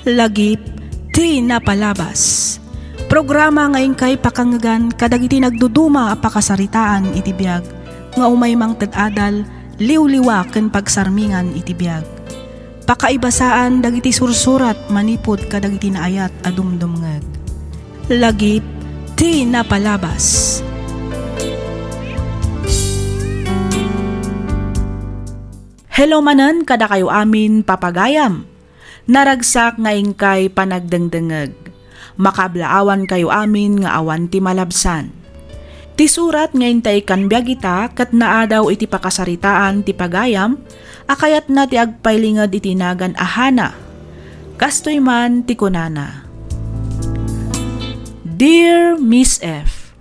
Lagip, di napalabas. Programa ngayon kay pakangagan kadagiti nagduduma a pakasaritaan iti biyag, nga umay mang tad-adal, liw-liwa ken pagsarmingan iti biyag. Pakaibasaan dagiti sursurat manipod kadagiti naayat a dumdumngeg. Lagip, di napalabas. Hello manen kada kayo amin papagayam. Naragsak nga ingkay panagdengdengeg. Makablaawan kayo amin nga awan ti malabsan. Ti surat nga intay kanbyag ita kat naadaw iti pakasaritaan ti pagayam, akayat na ti agpailingad iti nagan ahana. Kastoy man ti kunana. Dear Miss F,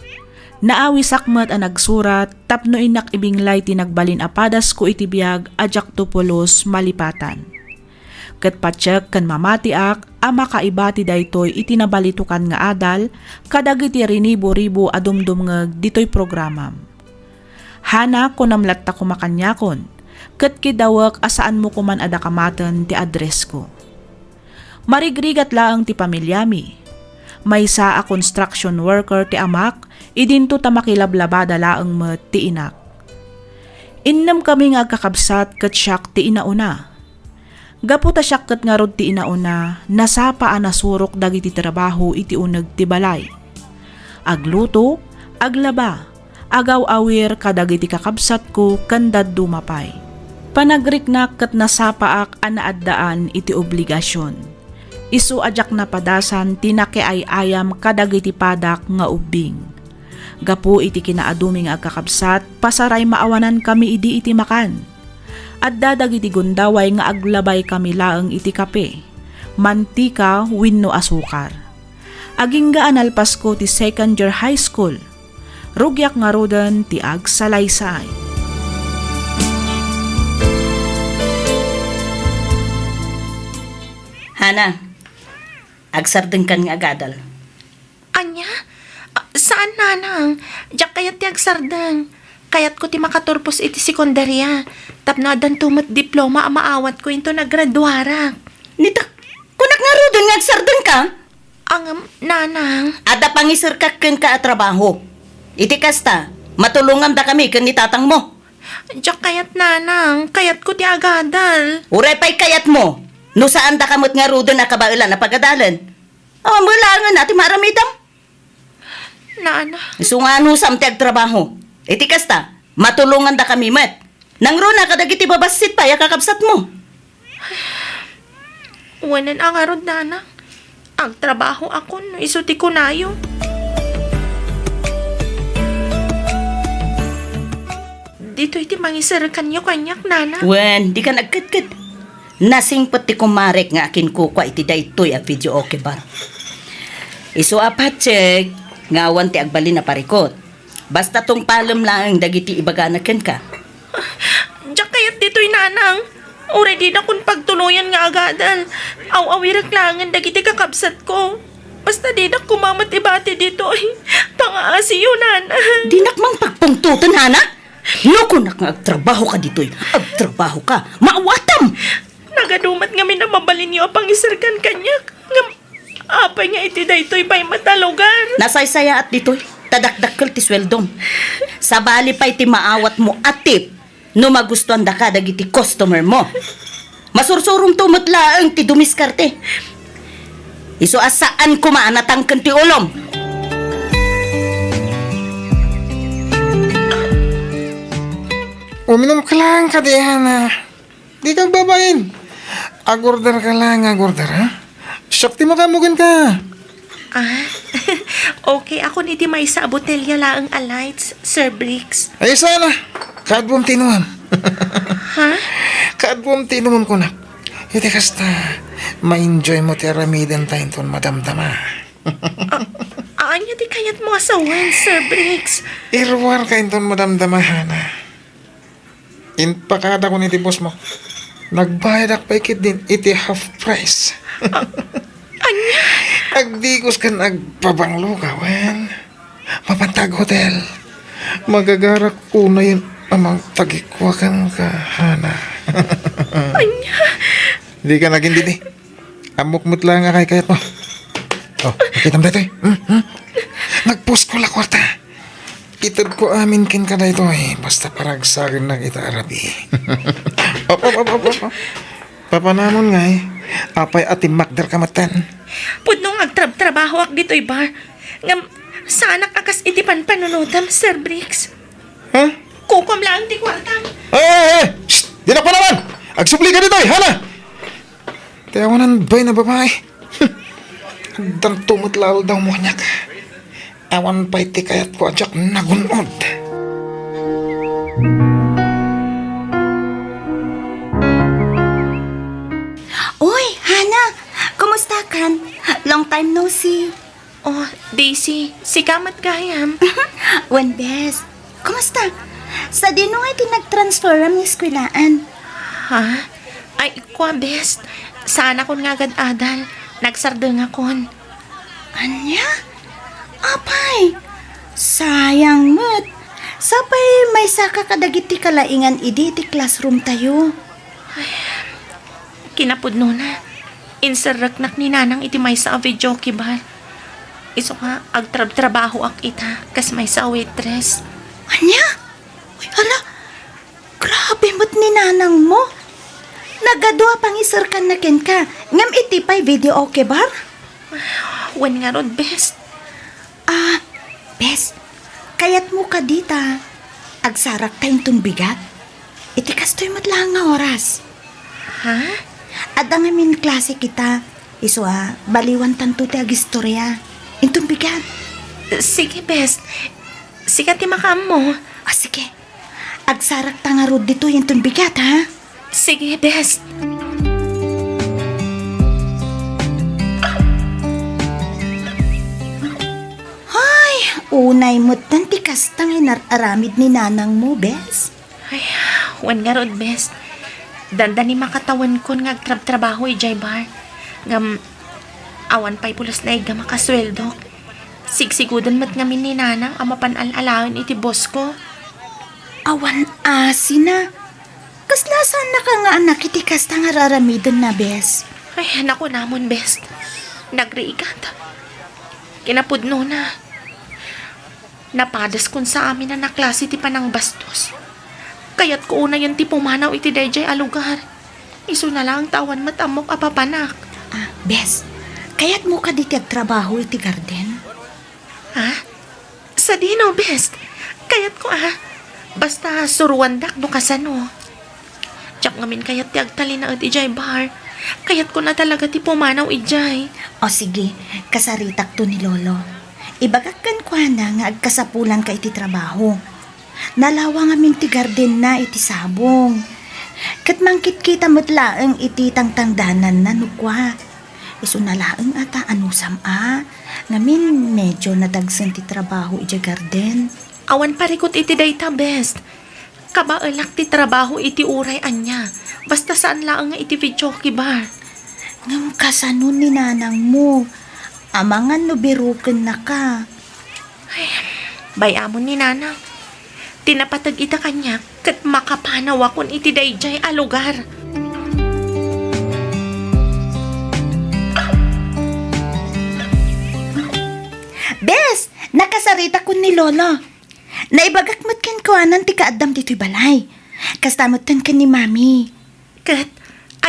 naawi sakmat ang nagsurat tapno inak ibinglay ti nagbalin apadas ko iti biyag ajak tupulos malipatan. Ket patsek ken mamatiak ama kaibati daytoy iti nabalitukan nga adal kadagiti rinibo-ribo adumdumngeg ditoy programam. Hana ko namlatta ko makanyakon ket kidawek asaan mo kuman ada kamaten ti address ko. Marigrigat laeng ti pamilyami. Maysa a construction worker ti amak idinto ta makilablabada laeng met ti inak. Innam kami nga agkakabsat ket siak ti inauna. Gapu ta siak ket ngarod ti inauna, nasapa a nasurok dagiti trabaho iti uneg ti balay. Agluto, aglaba, agaw-awir kadagiti kakabsat ko kandad dumapay. Panagriknak ket nasapaak a naaddaan iti obligasyon. Isu ajak na padasan tinakiayayam kadagiti padak nga ubing. Gapu iti kinaaduming agkakabsat, pasaray maawanan kami idi iti makan. At dadag iti gundaway nga aglabay kami laeng iti kape, mantika wenno asukar. Aging gaan alpas ko ti second year high school, rugyak nga roden ti agsalaysay. Hana, agsardeng kan nga agadal. Anya? Saan nanang? Diyak kayat ti agsardeng. Kayat ko ti makaturpos iti sekundarya. Tapnadan tumat diploma ang maawat ko into naggraduara. Nita, kunak nga ro doon nga agsardeng ka? Ang nanang. Ada pangisir ka ken ka at trabaho. Iti kasta, matulungan da kami ken ni tatang mo. Diyak kayat nanang. Kayat ko ti agadal. Uray pa'y kayat mo. No saan da kamot nga ro doon na kabailan na pagadalan. Mula nga natin maramidam. Nana. Isu nga nusam ti agtrabaho. Iti kasta, matulungan da kami met. Nang ro na kadagiti babasit pa yakakabsat mo. Wanan ang arod nanang. Ang trabaho ako no isuti ko nayo. Dito iti mangisir kanyo kanyak nana. Wen, di ka nagkit-kit. Nasingpot ti kumarek nga akin kukwa iti daytoy a video okay ba? Isu apat check, ngawan ti agbalin na parikot. Basta tong palem lang dagiti ibaganaken ka. Diyak kayat dito'y nanang. Ure di na kung pagtuluyan nga agadal. Aw-awirak langan dagiti kakabsat ko. Basta di na kumamat ibati dito ay pangaasiyo nanang. Di nakmang pagpungtutan, Hana? No kunak nga agtrabaho ka ditoy. Agtrabaho ka. Maawatam! Nagadumat nga minamabalin niyo apang isarkan kanyak. Nga apay nga iti daytoy pa'y matalugar. Nasaysaya at ditoy. Tadakdakkel ti sweldom. Sa bali pa'y ti maawat mo atip no magustuhan da ka dagiti customer mo. Masursurong tumutlaang ti dumiskarte. Isu asaan kumaanatangken ti ulom. Uminom ka lang, Hana. Di kang babain. Agorder ka lang, agorder, ha? Sakti mo kamugan ka. Okay, ako niti may sa botelya laang alights, Sir Briggs. Ay, sana. Kaadbom tinuman. Ha? Kaadbom tinuman ko na. Iti kasta, ma-enjoy mo ti aramidan tayo ton madamdama. Anya di kayat mo asawan, Sir Briggs. Irwar ka ton madamdama, Hana. Inpakada ko niti boss mo. Nagbayad ak paikit din iti half price. Anya? Agdigos ka nagpabanglo ka, wen. Mapantag hotel. Magagarak ko na yun amang tagikwakan ka, Hana. Anya? Di ka naging didi. Amok-mut lang nga kay kayat mo. Oh, nakita mo dito eh. Nagpost ko la kwarta. Itad ko amin kin ka na ito eh. Basta parag sa akin na kita arabi. Op. Papanamon nga eh. Apay ating makdar kamatan. Pudnong agtrab-trabaho ak dito'y bar. Ngam, sana akas itipan panunutam, Sir Briggs. Ha? Kukom lang ti kwartang. Eh! Shh! Di na pa naman! Agsupli ka dito eh! Hala! Tayawanan ba'y na babae? Hagdang tumutlaw daw mo niya ka. Awan pa'y ti kayat ko adyak nagunod. Uy, Hana! Kumusta kan? Long time no see. Oh, Daisy, si Kamat Gayam. Wan bes. Kumusta? Sa dino nga iti nag-transfer ang eskwelaan. Ha? Ay, kwa best. Sana kon nga agad adal. Nagsardeng akon. Anya? Apay, sayang mo't. Sapay may saka kadagiti kalaingan idi ti classroom tayo. Kinapudno na. Insaraknak ni nanang iti may sa video kibal. Iso nga, agtrab-trabaho ak ita, kas may sa waitress. Anya? Uy, hala, grabe mo't ni nanang mo. Nagadwa pang isarkan na ken ka. Ngam iti pa'y video okay bar? Wan nga rod, best. Ah, bes, kayat mo ka dita. Agsarak tayong tumbigat. Iti kastoy mo't lang nga oras. Ha? Adang amin klase kita. Iso baliwan tanto ti agistorya. Intong bigat. Sige, best. Sikat ti makam mo. Sige. Agsarak ta nga rod dito yung bigat, ha? Sige, best. Ay, unay mo't tanti kastang inararamid ni nanang mo, bes. Ay, wan nga rod, best. Danda ni makatawan ko nga agtrab-trabaho ijay bar. Ngam, awan pa'y pulos na iga makasweldo. Sigsigudan mat ngamin ni nanang ang mapanal-alawin iti boss ko. Awan asina. Kaslasan na ka nga anak iti kastang araramidon na, bes. Ay, naku namon, best. Nagriigat. Kinapudno na. Napadas kun sa amin na naklase ti panang bastos. Kaya't ko una yan ti pumanaw iti dayjay a lugar. Iso na lang tawan matamok apapanak. Bes, kayat mo ka diti agtrabaho iti garden? Ha? Sa dino, best. Kayat ko basta suruandak no kasano. Tsak ngamin kayat ti agtali na at ijay bar. Kayat ko na talaga ti pumanaw ijay. O sige, kasaritak to ni Lolo. Ibagakkan ko na nga agkasapulan ka iti trabaho. Nalawang amin ti garden na iti sabong. Kat mangkit kita mo't laeng iti tangtangdanan na nukwa. Iso na laeng ata anusam ngamin medyo nadagsan ti trabaho iti garden. Awan parikot iti dayta, best. Kabaelak ti trabaho iti uray anya. Basta saan laang nga iti video bar. Ngam kasano ni nanang mo. Amangan no biruken na ka. Bayamon ni nanang. Tinapatag ita kanya kat makapanaw akon iti dayjay a lugar. Bes, nakasarita ko ni Lolo. Naibagak mo't ken ko anan ti kaadam dito'y balay. Kastamot tan ka ni Mami. Kat,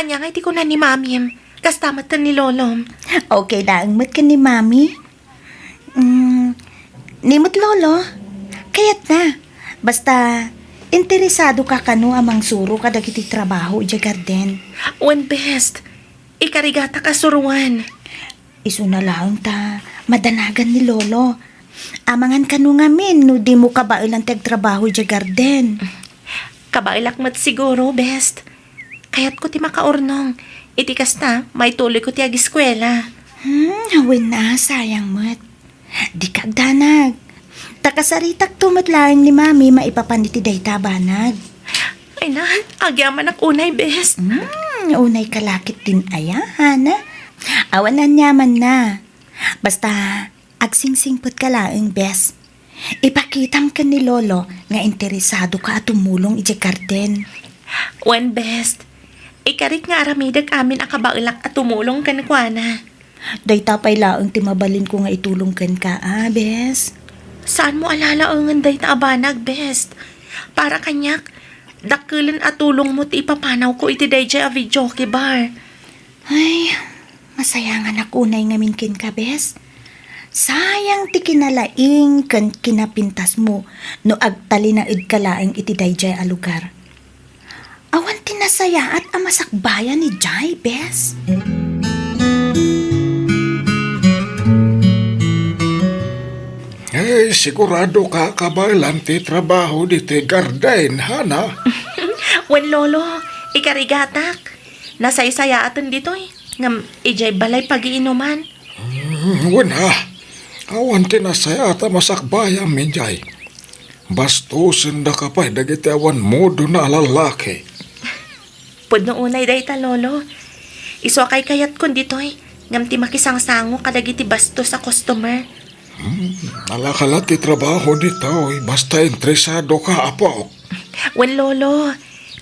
anya nga iti ko na ni mamim. Kastamatan ni lolom. Okay lang mo't ka ni Mami. Nimot Lolo, kayat na. Basta, interesado ka kano amang suro ka dagiti trabaho iti garden. One best. Ikarigata kasuruan. Isu na lang ta, madanagan ni Lolo. Amangan kano ngamin no di mo kabailan tagtrabaho iti garden. Kabailak mat siguro, best. Kayat ko ti makaurnong. Iti kasta, may tuloy ko ti agiskwela. Hawin na, sayang mo't. Di ka danag. Takasaritak tumatlaing ni Mami maipapaniti dayta banag. Ay na, agyaman ak unay, best. Unay kalakit din ayahan, Awanan nyaman na. Basta, agsingsingpot ka laing, bes. Ipakitam ka ni Lolo nga interesado ka at tumulong iti garden. One best. Ikarit nga aramidag amin akabaulak at tumulong kan kwa na. Day tapay laang ti mabalin ko nga itulong kan ka, bes. Saan mo alala ang day ta abanag, best? Para kanyak, dakilan at tulong mo ti ipapanaw ko iti dayjay a video bar. Ay, masaya nga nakunay nga minkin ka, bes. Sayang ti kinalaing kan kinapintas mo no agtali na idkalaing iti dayjay a lugar. Awan tinasaya at amasakbayan ni Jai, bes. Sigurado ka kabalan ti trabaho di ti garden, hana? Wen lolo, ikarigatak. Nasaysaya aton dito ngam ijay balay pagiinuman. Wala. Awan tinasaya at masakbayan minjay. Bastusin na kapay dagiti awan modo na lalaki. Pudno unay dayta lolo. Iso kay kayat kun dito ngam ti makisangsango kadagiti basto sa customer. Nalakalat ti trabaho dito, basta interesado ka, apo. Wen lolo,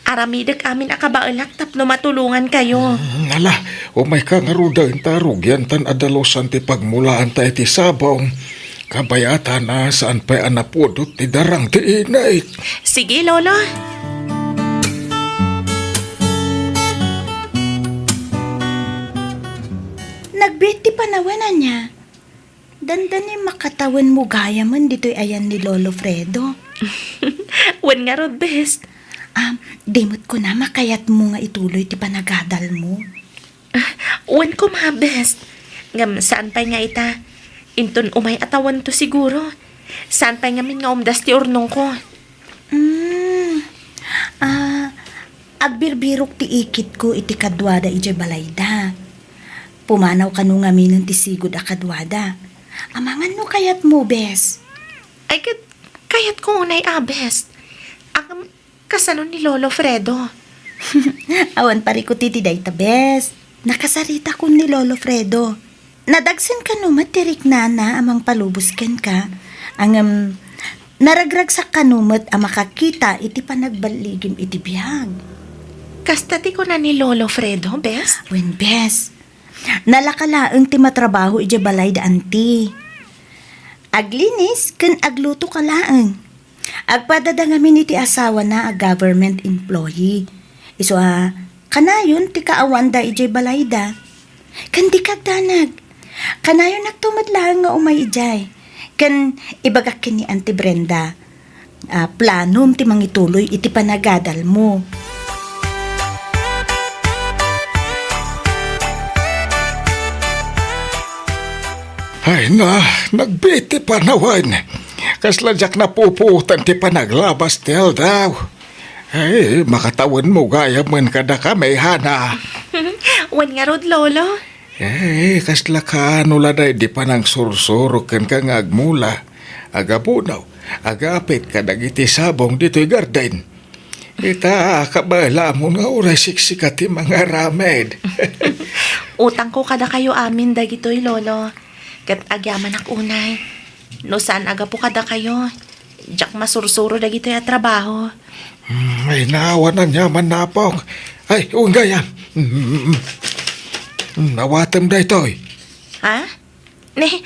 aramidag amin akabaulak tapno matulungan kayo. Nala, umay ka nga ruda intarog yan tan adalosan ti pagmulaan ta iti sabong. Kabayata na saan pa anapudot ti darang ti inay. Sige lolo. Nagbeti panawanan niya. Dandani makatawan mo gaya man dito'y ayan ni Lolo Fredo. Wen nga rod best. Demot ko na makayat mo nga ituloy ti panagadal mo. Wen ko ma best. Ngam saan pa nga ita? Inton umay atawan to siguro. Saan pa nga min nga umdas ti urnong ko? Agbirbirok ti ikit ko iti kadwada iti balayda. Pumanaw ka nung aminon ti sigod a kadwada. Amangan no kayat mo, bes. Ay kayat ko unay best. Ang kasano ni Lolo Fredo. Awan pari ko titi dayta, bes. Nakasarita ko ni Lolo Fredo. Nadagsin ka no matirik na amang palubusken ka. Ang naragrag sa kanumot ang makakita iti panagbaligim iti biyag. Kastati ko na ni Lolo Fredo, best. Wen, bes. Nalakalaang ti matrabaho iti balay da anti. Aglinis ken agluto ka laeng. Agpadadangamin iti asawa na a government employee. Iso kanayon ti kaawanda iti balay da. Ken di kagdanag. Kanayon nagtumadlaang nga umay ijay. Ken ibagak ni Auntie Brenda. Planom ti mangituloy iti panagadal mo. Ay na, nagbiti pa nawan. Kasladyak na puputan ti panaglabas tel daw. Ay, makatawan mo gaya man kada kami, hana. Wen nga rod, Lolo. Eh, kasla ka nuladay di pa nang sursuro ken ka nga agmula. Agabunaw, agapit ka dagiti sabong dito'y garden. Ita, kabala mo nga oray siksika ti mga ramed. Utang ko kada kayo amin dagitoy, Lolo. Kat agyaman ak unay. No saan aga po kada kayo. Diyak masursuro dagitoy at trabaho. May naawa na niya manapok. Ay, ungayan. Nawatam da ito'y. Ha? Ne,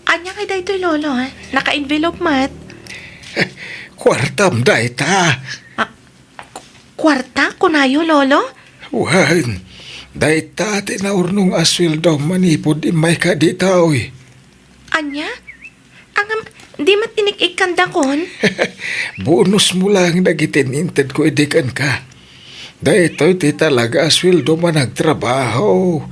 anya kay daytoy, Lolo, ha? Naka-envelope mat. Kwartam da ita. Kwarta? Kunayo, Lolo? Wan, da ita tinaurnong asweldo manipod imay ka dito'y. Anya? Ang di mat inikik kon? Bonus mo lang nagitininted ko idikan ka. Dahito ti talaga asweldo man nagtrabaho.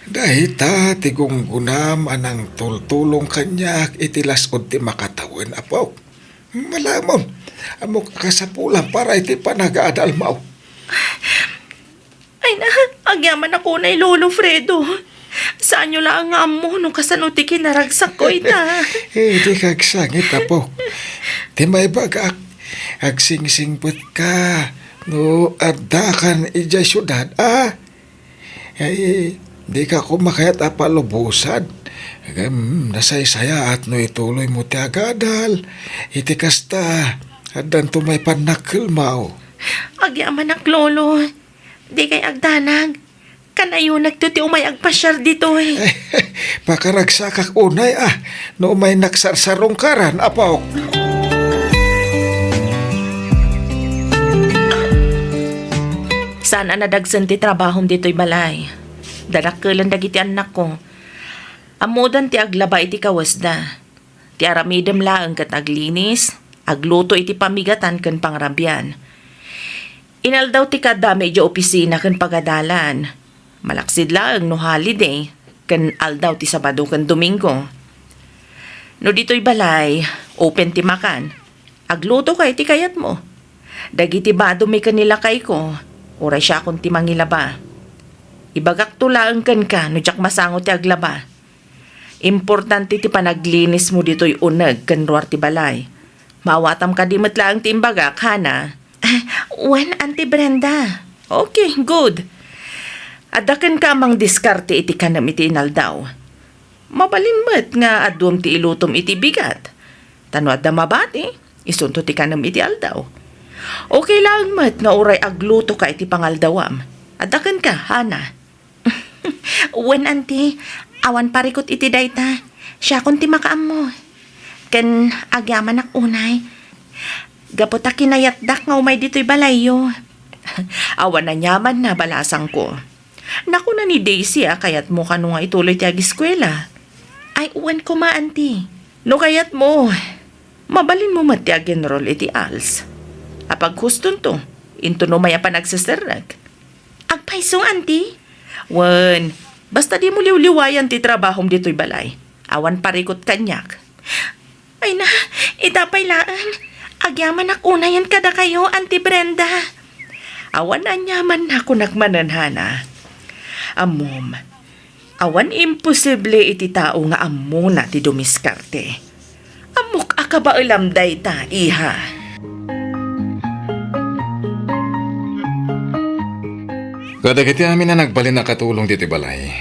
Dahita ti gunggunam anang tultulong kanyak itilasod ti makatawan apaw. Malamon, amok kasapulan para iti panag-aadal mo. Ay na, agyaman ako na Lolo Fredo. Saan nyo lang ang amo nung kasanuti kinaragsak ko ita? Di kagsangit apo. Di may bagak. Agsingsingput ka. No, addakan ija syudad. Ay, di ka kumakayat apalubusan. Nasaysaya at no ituloy mo ti agadal. Iti kasta. Adan tumay panakil mao. Agyaman ak, Lolo. Di kay agdanag. Kanayo nagtuti umay agpasyar dito eh. Pakaragsakak unay no may naksarsarong karan, apaw. Sana nadagsan ti trabahom dito'y balay. Darakalan dagiti anak ko. Amudan ti aglaba iti kawasda. Ti aramidem laeng kat aglinis, agluto iti pamigatan ken pangrabyan. Inaldaw ti kada medyo opisina ken pagadalan. Malaksid laeng no holiday, ken aldaw ti Sabado ken Domingo. No dito'y balay, open ti makan. Agluto kay ti kayat mo. Dagiti bado may kanila kay ko. Oray siya akong ti mangilaba. Ibagak tulaang kan ka, no jak masango ti aglaba. Importante ti panaglinis mo dito'y uneg kan ruar ti balay. Mawatam ka di matlaang ti imbagak, hana? When, Auntie Brenda? Okay, good. Adakan ka amang diskarte iti kanam iti inaldaw. Mabalinmat nga adum ti ilutom iti bigat. Tano adda mabati, isunto ti kanam iti aldaw. Okay lang mat nga uray agluto ka iti pangaldawam. Adakan ka, hana? When, Auntie, awan parikot iti dayta. Siya kun ti makaam mo. Ken agyaman ak unay. Gapota kinayatdak nga umay dito'y balayo. Awan na nyaman na balasang ko. Naku na ni Daisy kayat mo kano nga ituloy ti agiskwela. Ay uwan ko ma, Auntie. No kayat mo. Mabalin mo mati agenrol iti als. Apag huston to, into no maya pa nagsasarag. Agpaisong, Auntie? Wan, basta di mo liwliwayan ti trabahom dito'y balay. Awan parikot kanyak. Ay na, itapay laan. Agyaman ak unayan kada kayo, Auntie Brenda. Awan anyaman na ako nagmananhana. Amom, awan imposible iti tao nga amo na ti dumiskarte. Amok akabailam dayta, iha. Kadagiti amin na nagbalin na katulong diti balay.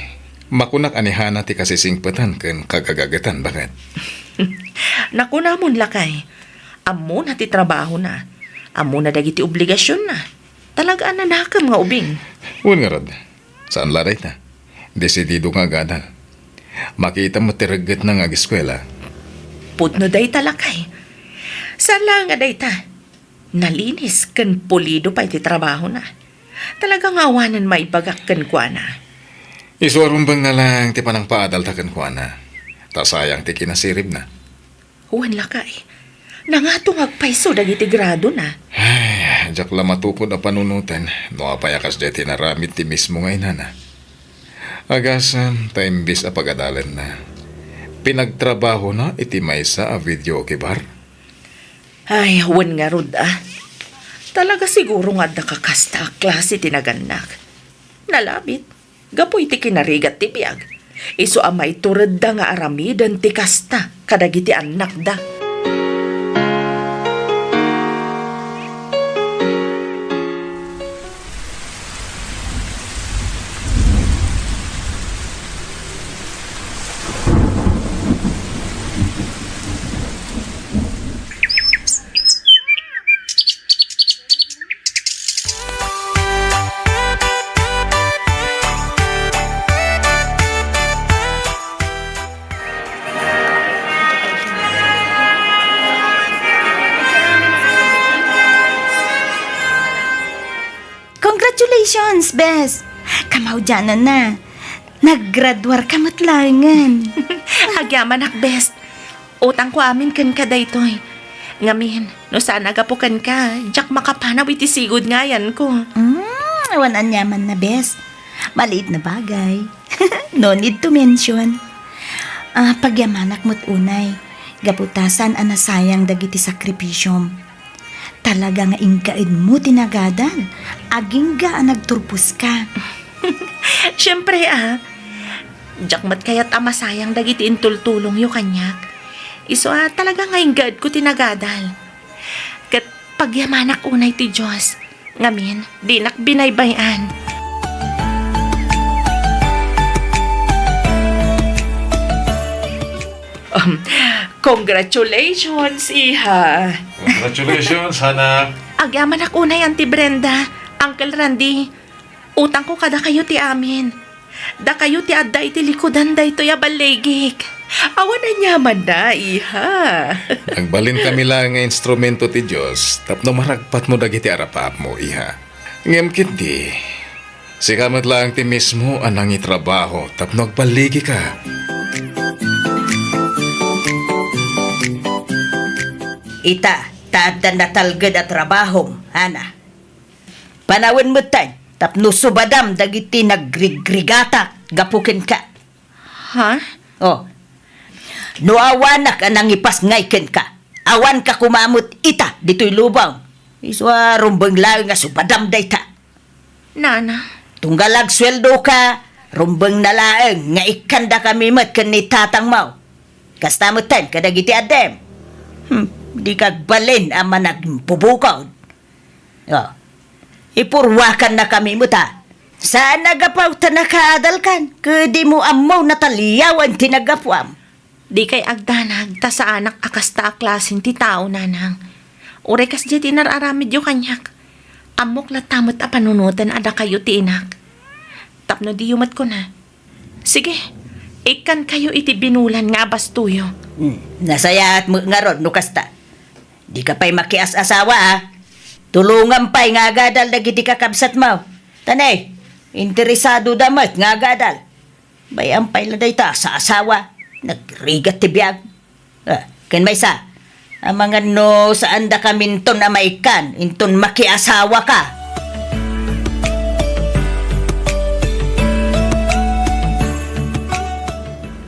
Makunak anihana ti kasisingpatan ken kagagagatan bakit? Naku namon lakay. Amo na ti trabaho na. Amo na dagiti obligasyon na. Talagaan na nakam nga ubing. Un nga rod, saan laray ta? Desidido nga gadal. Makita mo tiragat ng agiskwela. Pudno day talakay. Sala nga day ta. Nalinis ken pulido pa iti trabaho na. Talagang awanan maibagak ken kwa na. Isuarumbang na lang ti panang paadal ta ken kuana. Ta sayang ti kinasirib na. Huwan lakay. Nangatong agpaiso dagiti grado na. Ay, jak la matupod na panunutan. No apayakas deti naramit ti mismo nga inana. Agasan, taimbis a pagadalan na. Pinagtrabaho na iti maysa a video kibar. Ay, huwan nga rod Talaga siguro nga nakakasta a klase tinaganak. Nalabit. Gapoy ti kinarigat ti biyag. Iso amay turad da nga aramidan ti kasta kadagiti anak da. Congratulations, Bes! Kamawdyanan na. Naggraduar ka matlangan. Agyaman ak best. Utang ko amin ken ka daytoy. Ngamin, no sana gapukan ka, jak makapanaw iti sigod nga yan ko. Awan anyaman na, Bes. Maliit na bagay. No need to mention. Pagyamanak mo't unay. Gaputasan anasayang dagiti sakripisyom. Talaga nga ingkaid mo tinagadan. Aging ga nagturpus ka. Siyempre jak mat kayat amasayang dagiti intultulong yu kanyak. Iso talaga nga ingad ko tinagadal. Kat pagyamanak unay ti Diyos. Ngamin, di nak binaybayan. Congratulations, iha. Congratulations, anak. Agyaman ak unay, Auntie Brenda, Uncle Randy. Utang ko kada kayo ti amin. Da kayo ti adda iti likodan da ito ya baligik. Awan na nyaman da, iha. Nagbalin kami lang nga instrumento ti Diyos, tapno maragpat mo dagiti arapap mo, iha. Ngem kiti, si kamat lang ti mismo anang itrabaho, tapno agbaligi ka. Ita, taaddan na talgad at trabaho, ana. Panawin mo tan, tapno subadam dagiti nagrigrigatak, gapukin ka. Ha? Oh, no awanak anang ipas ngayken ka. Awan ka kumamot ita, dito'y lubaw. Iswa rumbang lang nga subadam dayta. Nana, Tunggalag sweldo ka, rumbang nalaeng nga ikanda kami mat kan ni tatang mau. Kastamutan kadagiti adem. Di kagbalin ang managpubukaw. Oh. Ipurwakan na kami mo ta. Saan nagapaw ta nakaadalkan? Kadi mo amaw na taliyawan tinagapwam. di kay agdanag ta sa anak akas ta klasin ti tao nanang. Ure kas di tinararamid yu kanyak. Amok la tamot a panunutan ada kayo ti inak. Tapno di yumat ko na. Sige, ikan kayo iti binulan nga bastuyo. Nasayaat mo nga ron, nukasta. Di ka pa'y makias-asawa, ha? Tulungan pa'y nga agadal na giti kakabsat mo. Tanay, interesado damat nga agadal. Bayan pa'y laday ta sa asawa. Nagrigat ti biyag. Ken may sa, ang mga no saan da kaminton na maikan, inton makiasawa ka.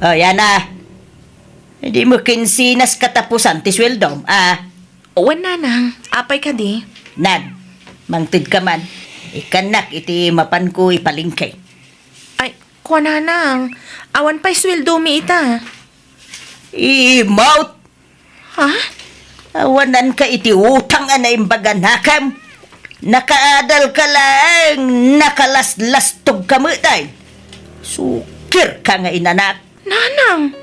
Yan na. Hindi mo kinsinas katapusan ti sweldom, Uwan nanang, apay ka di. Nan, mangtid ka man. Ikanak iti mapan ko ipalingkay. Ay, kuha nanang. Awan pa'y sweldo mi ita. Imaut! Ha? Awanan ka iti utang na imbaganakam. Nakaadal ka lang, nakalaslastog ka mo tay. Sukir ka nga inanak. Nanang!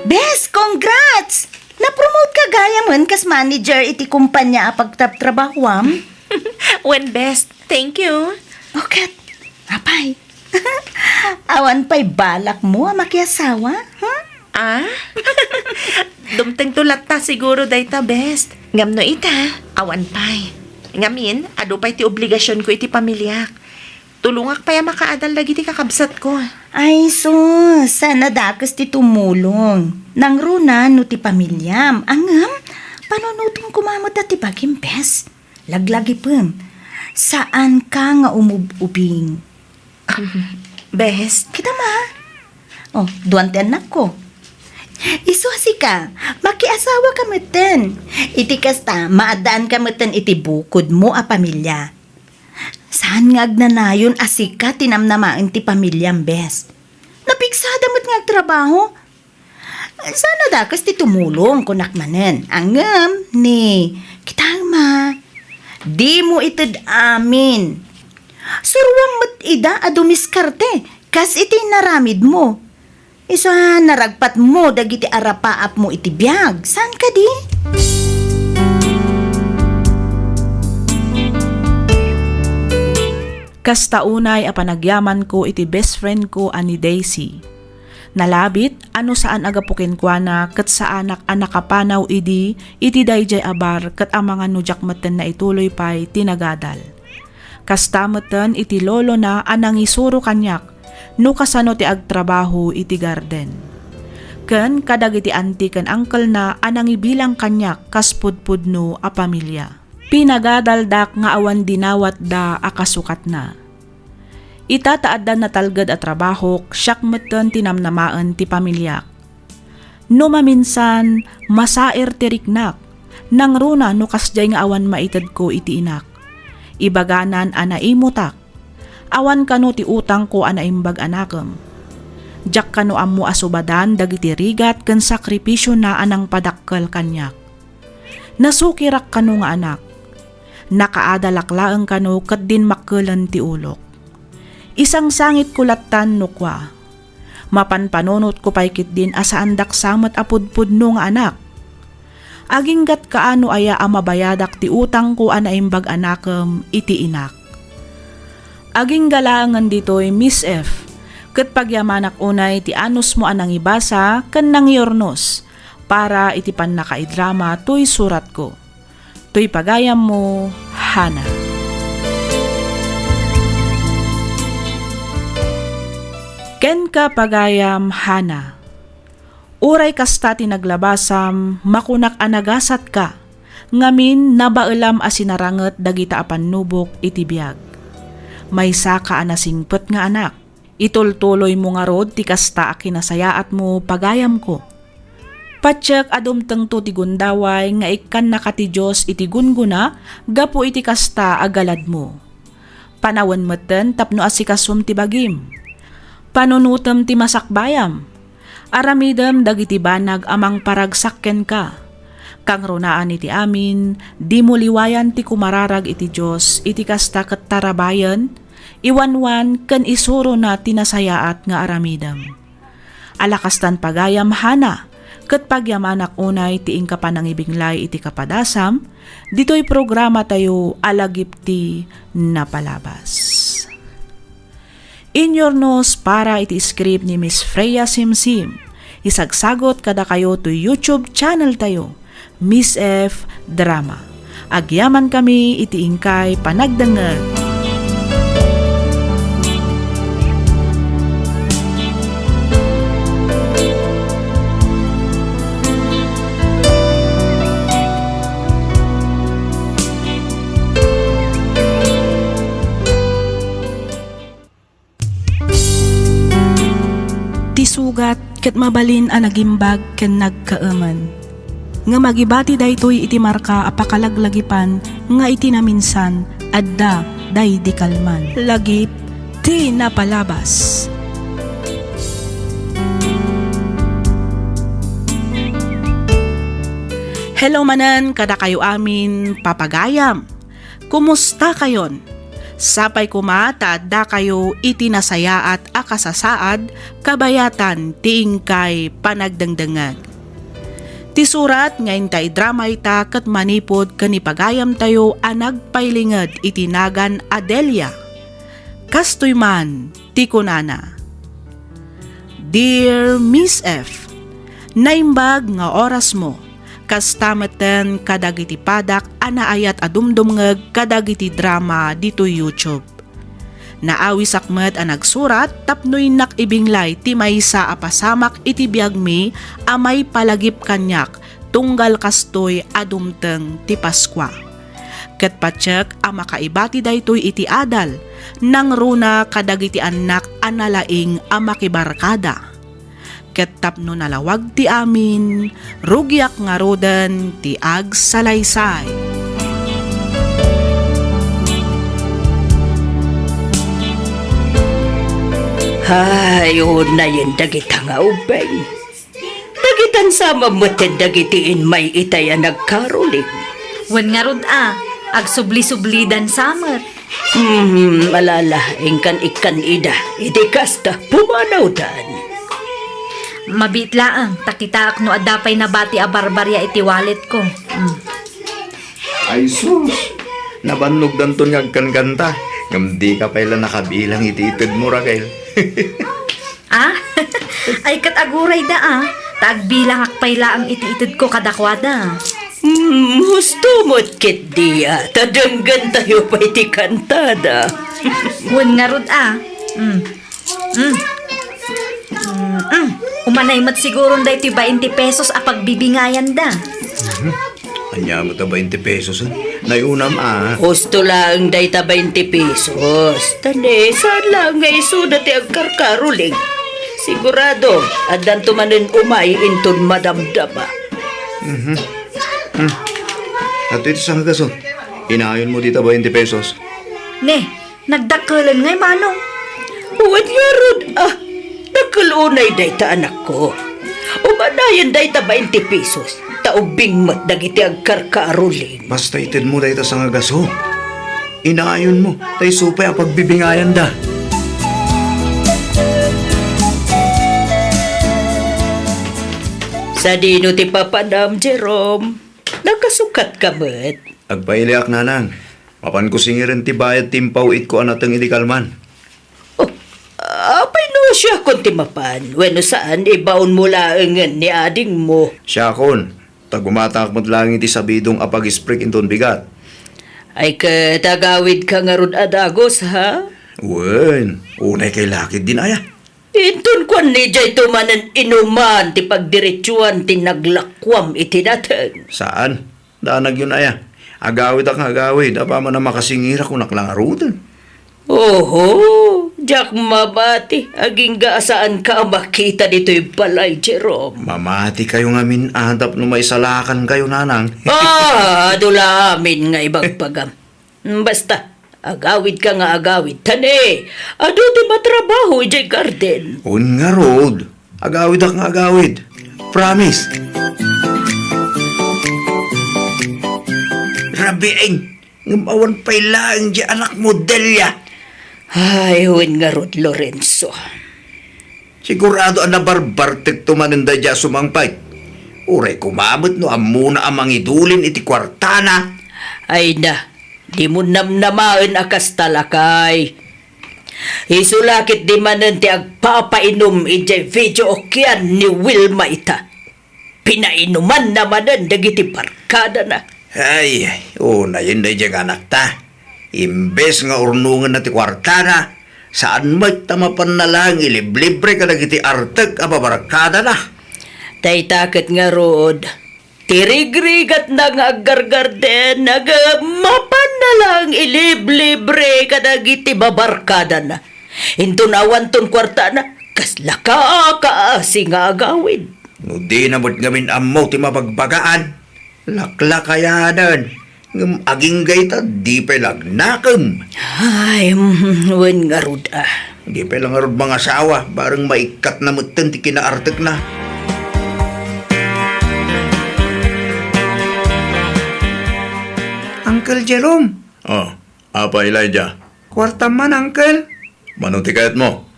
Bes, congrats! Na-promote ka gaya man kas manager iti kumpanya apagtap-trabahwam. When best, thank you. Okay, apay. Awan pa'y balak mo makiasawa, ha? Ah? Dumteng tulat ta siguro dayta best. Ngam no ita, awan pay. Ngamin, ado pa'y ti obligasyon ko iti pamilyak. Tulungak pa ya makaadal lagi ti kakabsat ko. Ay, sus, sana dakas ti tumulong. Nang runa no ti pamilyam. Angam, panunutong kumamot at ti bagim, bes. Laglagi pem. Saan ka nga umubing? Best, Kita ma. Oh, duwan ti anak ko. Isuasi ka, makiasawa ka meten. Iti kasta, maadaan ka meten iti bukod mo a pamilya. Saan nga agnanayon asika tinamnamaan ti pamilyam, bes? Napigsada mo't nga trabaho? Sana dakas ti tumulong kunak manen. Angam, ni, kitang ma. Di mo itid amin. Surwang mo't ida adumiskarte, kas iti naramid mo. Isa naragpat mo dagiti arapaap mo iti biyag. Saan ka di? Kastaunay a panagyaman ko iti best friend ko ani Daisy. Nalabit ano saan agapukin kwa na kat sa anak kapanaw iti dayjay abar kat ang mga nujak maten na ituloy pa'y tinagadal. Kastameten iti lolo na anang isuro kanyak no kasano ti agtrabaho iti garden. Ken kadag iti auntie ken uncle na anang ibilang kanyak kaspudpudno a pamilya. Pinagadaldak nga awan dinawat da akasukat na. Itataaddan na talgad at trabaho, siyak meten tinamnamaan ti pamilyak. No maminsan, masair ti riknak, nang runa no kasjay nga awan maitad ko iti inak. Ibaganan ana imutak, awan kano ti utang ko ana imbag anakam. Jak kano ammo asubadan dagiti rigat ken sakripisyo na anang padakkel kanyak. Nasukirak kano nga anak, nakaadalaklaang kano kat din makkelan ti ulok. Isang sangit kulatan no kwa. Mapanpanunot ko paikit din asaan daksamat apudpudno nga anak. Aginggat kaano aya amabayadak ti utang ko anaimbag anakem iti inak. Aging galangan ditoy Miss F. Ket pagyamanak unay ti anus mo anang ibasa ken nangyornos para iti pan nakaidrama tuy surat ko. Tuy pagayam mo, Hana. Ken ka pagayam, Hana. Uray kasta ti naglabasam, makunak anagasat ka, ngamin nabailam asinaranget dagita apan nubok iti biyag. May saka anasingpet nga anak, itultuloy mo nga rod ti kasta akinasayaat mo pagayam ko. Patsyak adumteng to ti gundaway nga ikan nakati Diyos iti gunguna, gapo iti kasta agalad mo. Panawan meten tapno asikasum ti bagim. Panunutem ti masakbayam. Aramidem dagiti banag amang paragsakken ka. Kang runaan iti amin, di mo liwayan ti kumararag iti Diyos, iti kasta ket tarabayan, iwanwan ken isuro na tinasayaat nga aramidem. Alakastan pagayam, Hana, ket pagyamanak unay ti ingkapanangibinglay iti kapadasam, ditoy programa tayo alagipti napalabas. Inyornos para iti script ni Miss Freya Simsim. Isagsagot kada kayo to YouTube channel tayo, Miss F Drama. Agyaman kami iti ingkay panagdengeg. Sugat ket mabalin a nagimbag ken nagkaeman. Nga magibati daytoy iti marka apakalaglagipan nga iti naminsan adda day di kalman. Lagip ti napalabas. Hello manan kada kayo amin papagayam. Kumusta kayon? Sapay kumata da kayo itinasaya at akasasaad kabayatan tiingkay panagdangdangag. Ti surat ngayon tay drama ita kat manipod kanipagayam tayo anagpailingad itinagan Adelia. Kastoy man ti kunana. Dear Miss F, naimbag nga oras mo. Kastameten kadagiti padak anaayat adumdumngeg kadagiti drama dito YouTube. Naawi sakmet a nagsurat tapnoy nakibinglay ti maysa apasamak iti biagmi amay palagip kanyak tunggal kastoy adumteng ti Paskwa. Ket patsek a makaibati daytoy iti adal nang runa kadagiti anak analaing a makibarkada. Ket tapno nalawag ti amin, rugyak nga rodan ti agsalaysay. Hayo na yun dagita nga ubeng. Dagitan sama moten dagitiin may itaya nagkaruling. Wen nga rod agsubli-sublidan samer. Malala, ingkan ikan ida, iti kasta pumanaw dan. Mabitlaang, takitaak no adapay na bati a barbarya iti wallet ko. Ay sus, nabannog danton ngagkan kanta. Ngam di ka pala nakabilang iti-itid mo, Raquel. Ay kataguray da Tagbilang akpayla ang iti-itid ko kadakwada. Husto mo't kit diya, tadanggan tayo pa iti kantada. Wen nga rod Umanay mat siguro da iti 20 pesos a pagbibingayan da. Anya mo ta 20 pesos, nayunam Husto lang day ta 20 pesos. Tane, saan lang nga isuda ti agkarkaruling. Sigurado, adan tumanin umay inton madamdama. At ito sa hagaso, inaayon mo dito 20 pesos. Ne, nagdakalan ngay manong. Huwag nga rod, nakulunay day ta anak ko. Umanayan day ta 20 pesos. Taubing mat dagiti agkarkaruling. Basta itid mo dito sa hagaso. Inaayon mo, tay supay ang pagbibingayan da. Sa dino ti papadam, Jerome. Nakasukat ka ba't? Agpailiak na lang. Mapan ko singirin ti bayad timpaw it ko anatang idikalman. Oh, apay no siya kung timapan. Weno saan ibaon mo laangan ni ading mo. Siya kon, tagumatak mo't lang iti sabidong apag-sprik inton bigat. Ay katagawid ka nga ron adagos, ha? Wen, unay kay lakid din aya. Intun kwan ni jay tumanan inuman ti pagdiretsuan ti naglakwam iti datan. Saan? Danag yun aya. Agawid ak agawid, apa man na makasingira kung naklangarutan. Oho, Jack mabati. Aging gaasaan ka makita dito'y balay, Jerome. Mamati kayo nga min adap no may salakan kayo nanang. Dula amin nga ibang pagam. Basta, agawid ka nga agawid. Tane, ado ti matrabaho ijay garden. Un nga road. Agawid ak nga agawid. Promise. Rabiing, ngumawan pa'y lang di anak mo Delia. Ay, huwin nga rod, Lorenzo. Sigurado ang nabarbartek tumaninda dya sumangpay. Uray kumamot no amuna amang idulin iti kwartana. Ay na, di mo namnamaan akas talakay. Isulakit di manan ti agpapainom ijay video okyan ni Wilma ita. Pinainuman namanan dagiti barkada na. Ay, una yun na dyan anak ta. Imbes nga urnungan na ti kwartana, saan mo'y tamapan na lang iliblibre ka nagiti artag ababarkada na. Tay takot nga rod. Tirigrigat na nga aggargarden, nagmapan na lang iliblibre ka nagiti babarkada na. Intunawan ton kwarta na, kasla ka kaasi nga agawid. No di na mo't ngamin amaw ti mabagbagaan. Lakla kayanan. Ngam aging gayta, di pa lagnakam. Ay, wen nga rod ah. Di pa lang arod mga asawa, barang maikat na mutan ti kinaartag na. Uncle Jerome, Oh, apa Elijah? kwarta man, Uncle. Manuti kayat mo?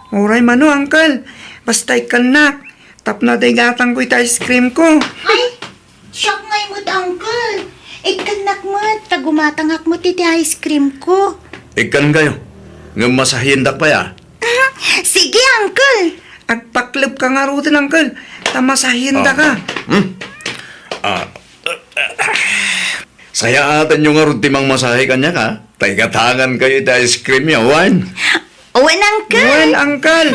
Uray mano, Uncle. Basta ikanak. Tap na gatang ko ita ice cream ko. Ay, shock ngay mo't, uncle. Ikanak mo, tagumatangak mo titi ice cream ko. Ikan kayo. Ngam masahindak pa ya. Sige, uncle. Agpaklip ka nga rutin, Uncle. Tamasahin da ka. Saya atan yung arod timang masahe kanya ka. Taigatangan kayo ita ice cream ya, wan. Uwan, uncle. Well, Uncle.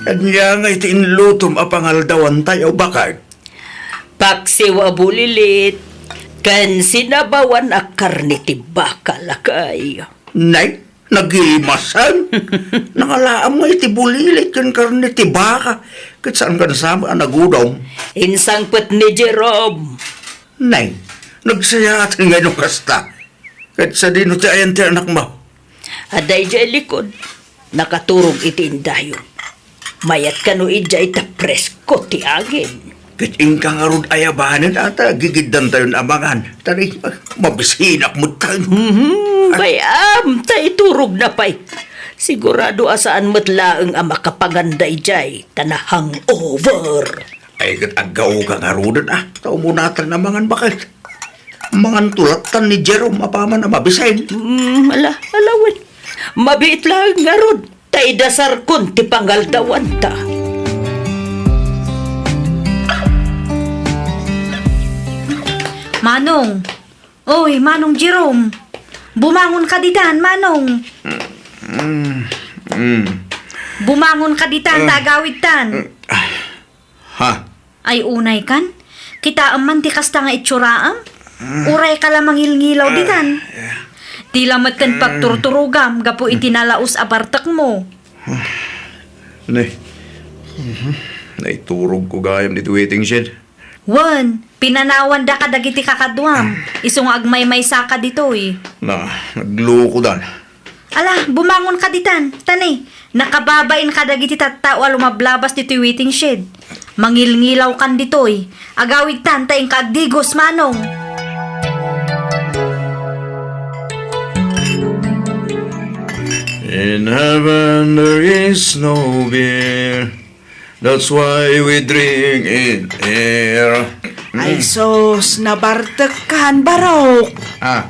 Kanya nga iti inlutom apangaldawan tayo bakag. Paksiw abulilit, kan sinabawan a karne ti baka lakay. Nay, nagimasan. Nakalaam nga iti bulilit kan karne ti baka. Kat saan ka nasama ang nagudong? Insangpet ni Jerome. Nay, nagsayatan nga yung kasta. Kat sa dino ti ayan ti anak mo. Aday jay likod, nakaturog iti indayon. Mayat ka no ijay ta presko ti agin. Kat ingkang arod ayabanan ata gigiddan tayo amangan. Tari, mabisinak mo tayo. Bayam, ta iturog na pay. Sigurado asaan matlaang ang makapanganday jay, tanahang over. Ay kat agaw kang arudan Tao mo natin amangan bakit? Mangan tulatan ni Jerome apaman na mabisayin. Alawan. Mabiit lang nga rod. Tay dasar kun ti pangaldawan ta. Manong. Oy, Manong Jerome. Bumangon ka ditan, Manong. Bumangon ka ditan, tagawid tan. Ha? Ay unay kan? Kita man ti kasta nga itsuraam? Uray ka lamang ngilngilaw ditan. Di lamat kan pagturturugam, gapo itinalaos abartak mo. Nay. Naiturog ko gayam dito waiting shed. Wan, pinanawan da ka dagiti kakadwam. Isong agmay-may saka ditoy. Na, nagloko dan. Ala, bumangon ka ditan. Tanay, nakababain ka dagiti tattao lumablabas dito waiting shed. Mangilngilaw kan ditoy. Agawid tan, tayong kaagdigos, Manong. In heaven there is no beer, That's why we drink it here. Ay sos, nabartakan barok. Ah,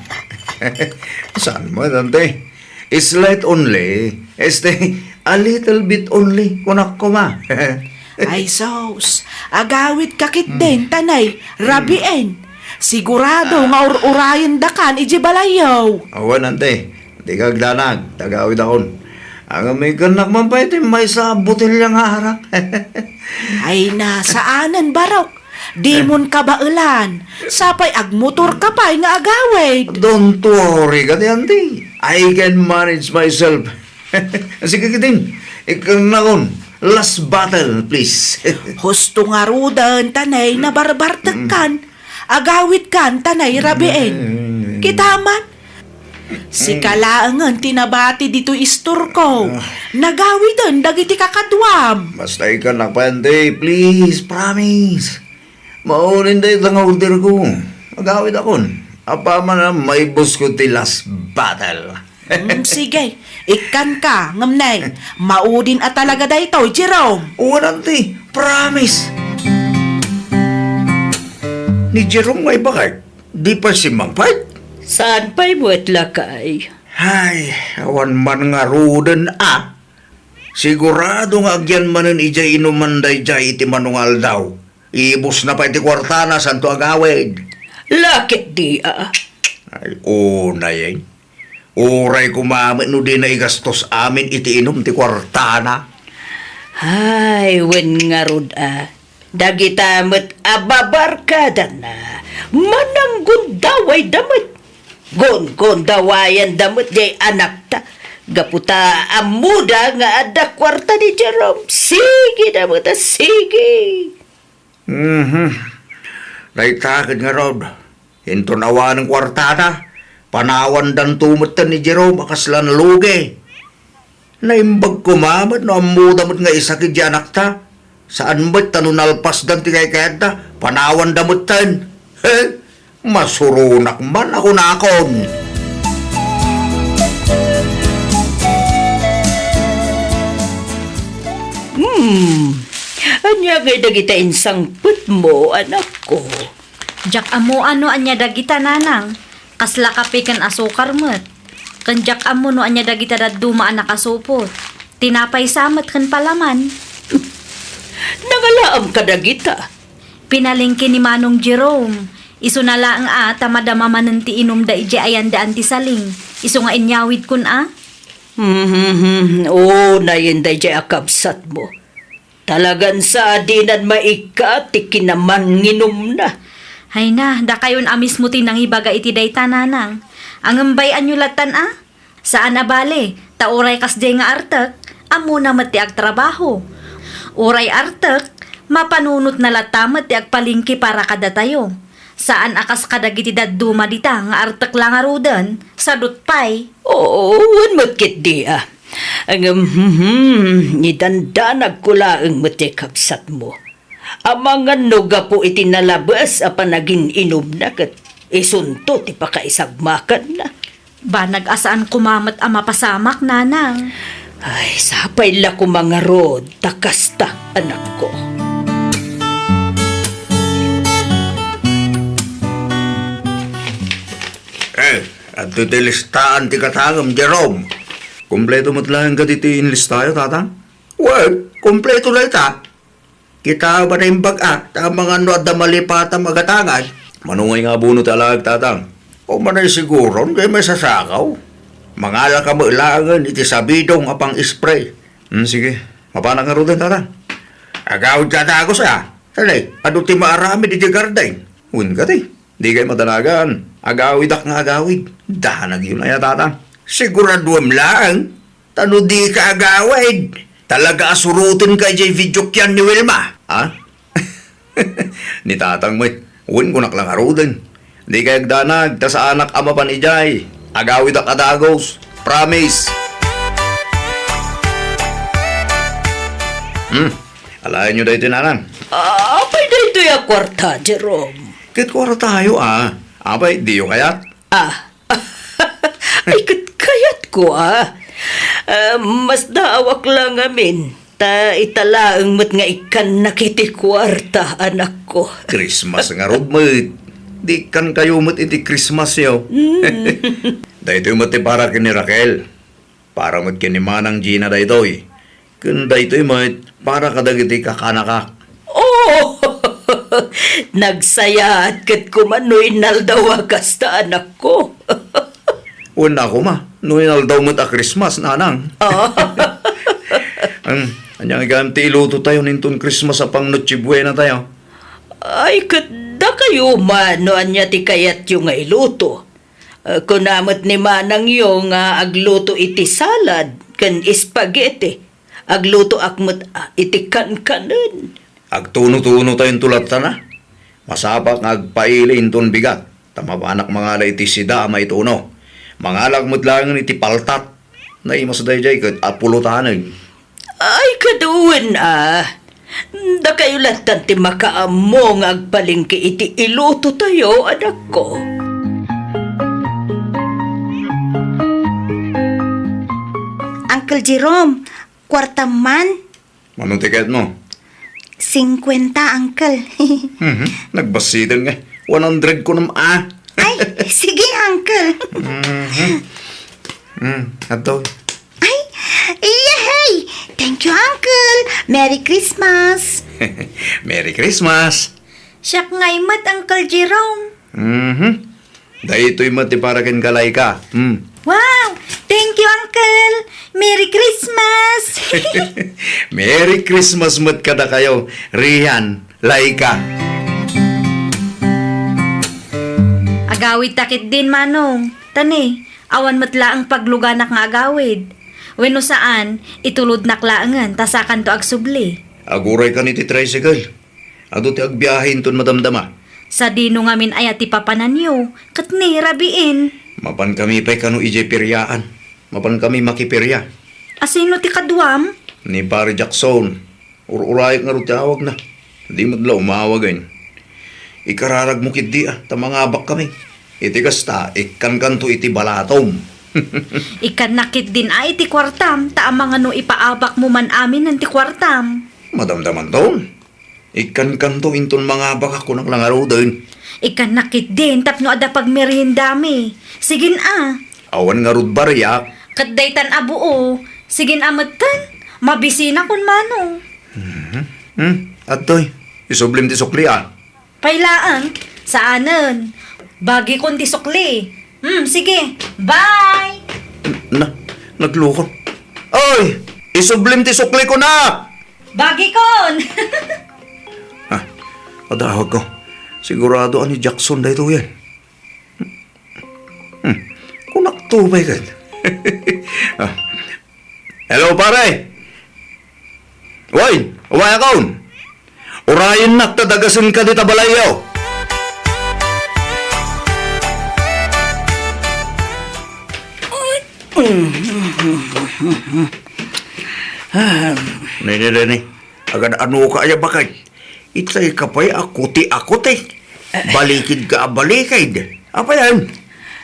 saan mo, Dante? Slight only. A little bit only. Kunak ko ma. Ay sos, agawid kakit din, tanay, rabien. Sigurado nga urayan dakan, iji balayaw. Awan, Dante. Di ka agdanag. Tagawid akon. Ang may kanak man pa ito, may sa botelya nga harap. Ay nasaanan barok. Di mon ka bailan. Sapay agmotor ka pa nga agawid. Don't worry ka, Dante. I can manage myself. Sige, kitin. Ikaw na kon. Last battle, please. Husto nga rudan, tanay, na barbartakan. Agawid kan, tanay, rabien. Kitaman. Si kalaangan tinabati dito istor ko. Nagawidan, dagiti kakadwam. Basta ikaw na pa, Dante. Please, promise. Maunin dahil ang order ko. Magawid akon. Apa man na may boss ko ti last battle. Sige, ikan ka, ngamnay. Maudin at talaga dayto, Jerome. Oo, Dante. Promise. Ni Jerome may bakit? Di pa si Mang Fight? Saan pa'y buwet lakay? Ay, awan man nga rudan Sigurado nga agyan manen ijay inumanday jay iti manungal daw. Ibus na pa iti kwartana santo agawid. Lakit di Ay, na yan. Uray kumamit no di na igastos amin iti inom ti kwartana. Ay, wen nga rod Dagitamet ababarkada na. Mananggun daway damit. Gon dawayan damit jay anak ta. Gaputa amuda nga ada kwarta ni Jerome. Sige damit sige. Naitakid nga Rod. Hinto nawa ng kwartana. Panawan dan tumutan ni Jerome akaslan lugi. Naimbag kumamit no amuda mo't nga isa kid anak ta. Saan ba't tanunalpas dan tigay kayata? Panawan damutan. Masurunak man ako na akon. Anya kay dagita insang put mo, anak ko. Jak amo ano anya dagita nanang. Kasla kape kan asukar met. Kan jak amo no anya dagita daduma anak asupot. Tinapay samet kan palaman. Nangalaam ka dagita. Pinalingki ni Manong Jerome. Iso na lang tamadamaman ti inom da ije ayan da anti saling. Iso nga inyawid kun Na yun da jay akabsat mo. Talagan sa dinan maika ti kinaman nginom na. Hay na, da kayon amis mo tinang ibaga iti day tananang. Ang ambayan nyo latan Saan abale, tauray kas jay nga artek, amo na mati ag trabaho. Uray artek, mapanunot na latamat ti agpalingki para kada tayo. Saan akas kadagiti daduma dita nga artek lang arudan, sadot pay. Oo, mo't di Ang nidandanag ko laang matikapsat mo. Ang mga nuga po itinalabas panagin inom na kat isunto ti pakaisagmakan na. Ba nag-asaan kumamat mapasamak nanang. Ay, sapay la ko mga rod, takasta anak ko. At titilistaan ti katangam, Jerome. Kompleto mo't lang ka dito inlistayo, tatang? Well, kompleto lang ta. Kita ba na yung baga, ta mga ano at damalipata magatangay. Manungay nga bunot alag, tatang. O manay siguro, kaya may sasakaw. Mangala ka mo ilangan, iti sabidong apang spray. Sige, mapanang nga rin, tatang. Agawid ka tagos, Talay, ano ti maarami di garday? Win ka ti. Di kayo madanagan. Agawid ak nga agawid. Dahanag yun na tatang. Siguraduam lang. Tano di ka agawid. Talaga asurutin ka jay video kyan ni Wilma. Ni tatang mo, uwin ko naklang arudan. Di kayo agdanag, tas anak ama pa ni Jay. Agawid ak adagos. Promise. Alayan nyo dahil tinanang. Apay na ito yung kwarta, Jerome. Kit ko tayo, Apay, di yung kayat. Ay, kayat ko, mas daawak lang amin. Ta italaang mat nga ikan nakiti kwarta, anak ko. Christmas nga rod mo. Di kan kayo mat iti Christmas yaw. Dahito mat para kini Raquel. Para mat kini Manang Gina daytoy. Kun dahito mat para kadagiti kakanaka. Oh! Nagsaya at kat kumanoy naldawa kasta anak ko. Una ko ma. Noy daw mat a Christmas, nanang. Anyang iganti iluto tayo nintong Christmas sa pang Noche Buena tayo. Ay, katda kayo mano anya ti kayat yung nga iluto. Kunamot ni Manang yung agluto iti salad, kan spaghetti. Agluto akmat iti kan-kanan. Agtuno-tuno tayong tulad na. Masapak nga agpaili inton bigat. Tamabanak mga iti sida maituno. Mga lagmot lang iti paltat. Naimas dahi jay kat apulutanan. Ay, kaduwan Da kayo latan ti makaamo nga agpalingki iti iluto tayo, anak ko. Uncle Jerome, kwarta man. Anong tiket mo? 50, Uncle. Nagbasidan nga. 100 ko naman Ay, sige, Uncle. Ato. Ay, yay! Thank you, Uncle. Merry Christmas. Merry Christmas. Siyak nga imat, Uncle Jerome. Dahil ito'y mati para kin kalay ka. Wow! Thank you, Uncle! Merry Christmas! Merry Christmas mat kada kayo. Rihan, Laika. Agawid takit din, Manong. Tani, awan matla ang pagluganak nga agawid. Weno saan, itulod naklaangan, tasakan to agsubli. Aguray ka ni ti tricycle. Ado ti agbiyahin ton madamdama. Sa dino ngamin ay ati papananyo, katni rabiin. Mapan kami pa'y kanu ije piryaan. Mapan kami makipirya. Asino ti kadwam? Ni pare Jackson. Ururayok nga rutawag na. Di mo dala umawagain. Ikararag mo kidi tamangabak kami. Iti kasta, ikan-kanto iti balatom. Ikan nakit din ay ti kwartam, ta mga no ipaabak mo man amin ng ti kwartam. Madamdaman taon. Ikan-kanto inton mga baka ko ng langaro din. Ikan nakit din, tapno ada pagmeriendami. Sigin Awan nga rod barya. Kadaytan abuo. Sigin amatan, mabisina kun manong. Atoy, isublim ti sukli Pailaan, saanan? Bagi kon ti sukli. Sige, bye! Naglukon. Oy, isublim ti sukli ko na! Bagi kon! Padahag ko. Sigurado ani Jackson dahito yan. Kung naktubay ka. Hello, pare! Woy, uway akaon! Urayin naktadagasin ka dita balayaw! Nini, agad ano ka aya bakit? Itay ka pa'y akuti-akuti. Balikid ka balikid. Apa yan?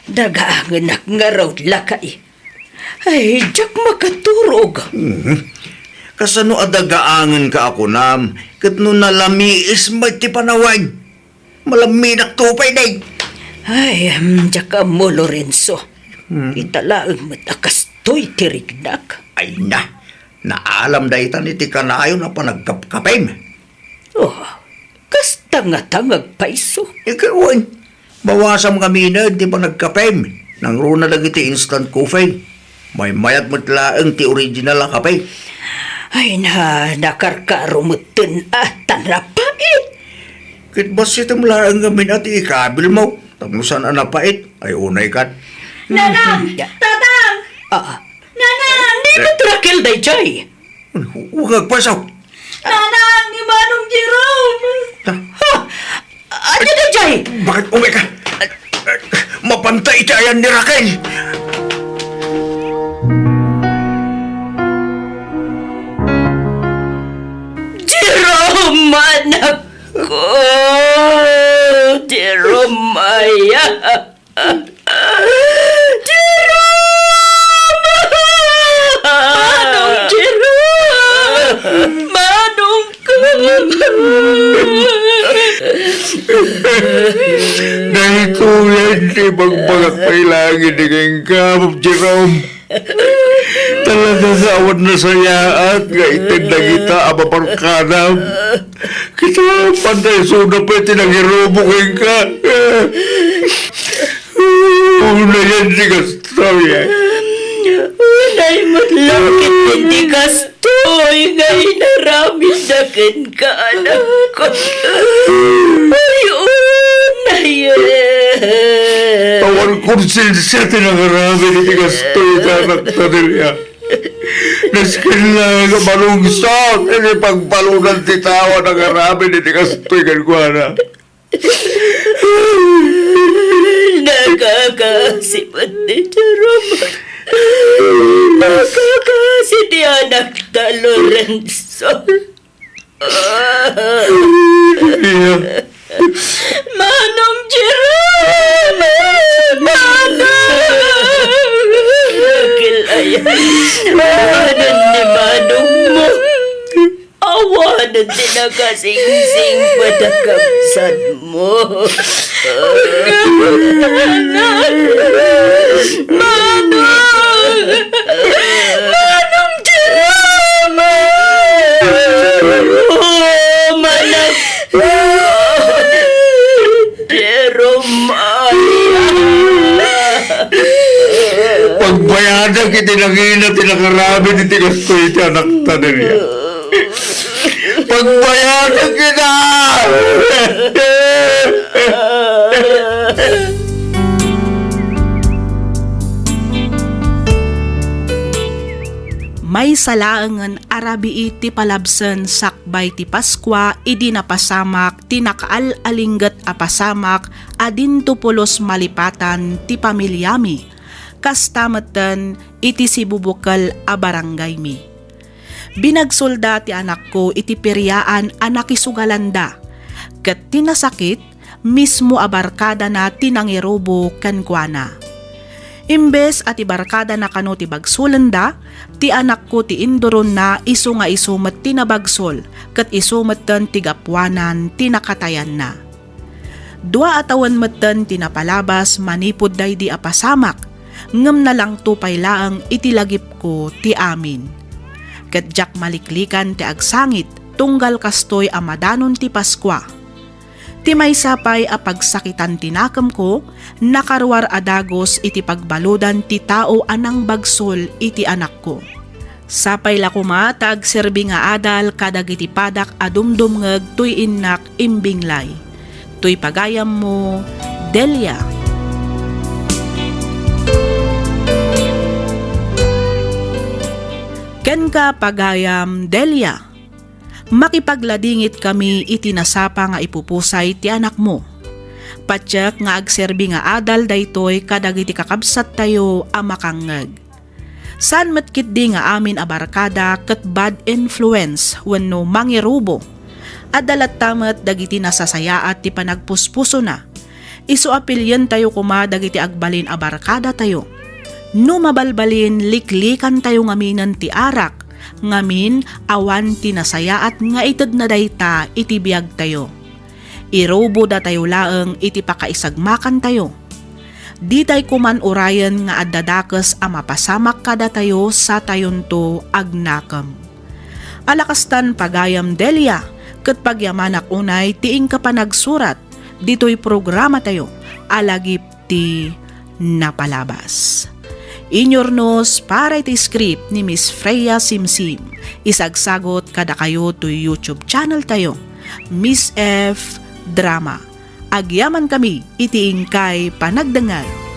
Dagaanganak nga raw lakay. Ay, jak makaturog. Kasano adagaangan ka ako nam? Kat no nalamiis may ti panawag. Malaminak tupay day. Ay, jak mo, Lorenzo. Italaang matakastoy tirignak. Ay na, naalam dahi tan iti kanayo na panagkapkapim. Oh, kasta nga tangag paiso. Ikawan, bawasam kami na di pa nagkapim. Nang runa lang iti instant coffee. May mayat matlaang ti original ang kape. Ay na, nakarkarumutin at tanrapait. Kit ba si tamlaang kami at ikabil mo? Tamusan ang napait, ay unay kat. Nanang! Tatang! Nanang! Di ba trakil day jay? Huwag pasaw. Nanang! Ni Manong Jerome! Ha? Ano day jay? Bakit umay ka? Mapantay tayan ni Raquel. Jerome, anak ko! Jerome, Maya! Jerome! Anong Jerome? Nahituyan si magbagak pailangin ni kayong kamap, Jerome. Talaga gawad na saya at gaitin na kita ang maparkanam. Kita panday suda pa itinangirubo kayong ka. Una yan si Gastoy. Unay matlakit hindi kastoy nga inaramid na kin ka anak ko. Ay, unay Awan kursil siya tinangarami ni Gastoy sa anak na nila. Naskin lang ang malungsot. Hindi pagbalunan titawa ng arami ni Gastoy kankuana. Nakakasipat ni Jerome. Nakakasi ni anak na Lorenzo. Manong Jerome! Manong! Kilayan. Awanan ni Manong mo. Awanan sinakasing-sing padakapsan mo. Manong Jerome! Oh, Manang Jerome Pagbayadan kita nangina tinakarami ni Gastoy sa anak na nila. Pagbayadan kita! May salaangan arabi iti palabsen sakbay ti Paskwa idi napasamak tinakaal-alinggat a pasamak adin tupulos malipatan ti pamilyami kastameten iti sibubukal a barangay mi. Binagsolda ti anak ko iti peryaan anak isugalanda ket tinasakit mismo a barkada na tinangirobo kenkwana. Imbes at ibarkada na kano ti bagsulanda, ti anak ko ti indoron na iso nga isumet tinabagsol, kat isumetten ti gapwanan tinakatayan na. Dua atawan metten tinapalabas manipod day di apasamak, ngem na lang tupay laang itilagip ko ti amin. Kat jak maliklikan ti agsangit, tunggal kastoy amadanon ti Paskwa. Ti may sapay a pagsakitan tinakam ko, nakarwar adagos iti pagbaludan ti tao anang bagsol iti anak ko. Sapay la kumatag serbi nga adal kadag iti padak adumdumngeg tuy innak imbinglay. Tuy pagayam mo, Delia. Ken ka pagayam, Delia. Makipagladingit kami iti nasapa nga ipupusay ti anak mo. Patyak nga agserbi nga adal daytoy kadag iti kakabsat tayo a makangeg. San matkit di nga amin abarkada ket bad influence wenno mangirubo. Adalat tamet dagiti nasasayaat ti panagpuspuso na. Isu apilyen tayo kuma dagiti agbalin abarkada tayo. No mabalbalin liklikan tayo ngaminan ti arak. Ngamin awan tinasayaat nga ited na dayta iti biag tayo. Irobo da tayo laeng iti pakaisagmakan tayo. Di tay kuman urayan nga addadakes a mapasamak kada tayo sa tayonto agnakam. Alakastan pagayam Delia, ket pagyamanak unay tiing ka pa nagsurat, dito'y programa tayo, alagip ti napalabas. Inyornos para iti script ni Miss Freya Simsim. Isagsagot kada kayo to YouTube channel tayo, Miss F Drama. Agyaman kami iti ingkay panagdangal.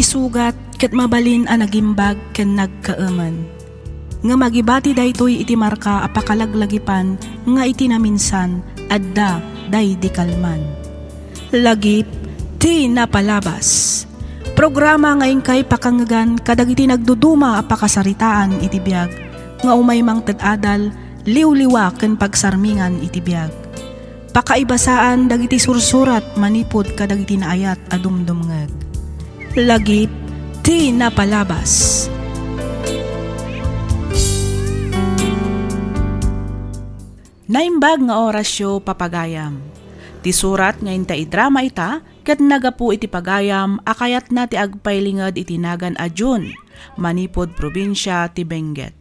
isugat ket mabalin a nagimbag ken nagkaaman. Nga magibati daytoy iti marka a pakalaglagipan nga iti naminsan adda day di kalman. Lagip ti napalabas. Programa ngayon kay pakangagan kadagiti nagduduma a pakasaritaan iti biag nga umay mang tad-adal liwliwa ken pagsarmingan iti biag. Pakaibasaan dagiti sursurat manipod kadagiti naayat a dumdumngeg. Lagip ti napalabas. Naimbag nga orasyo papagayam. Ti surat nga inta idrama ita ket nagapu iti pagayam akayat na ti agpailingad iti nagan a June, manipod probinsya ti Benguet.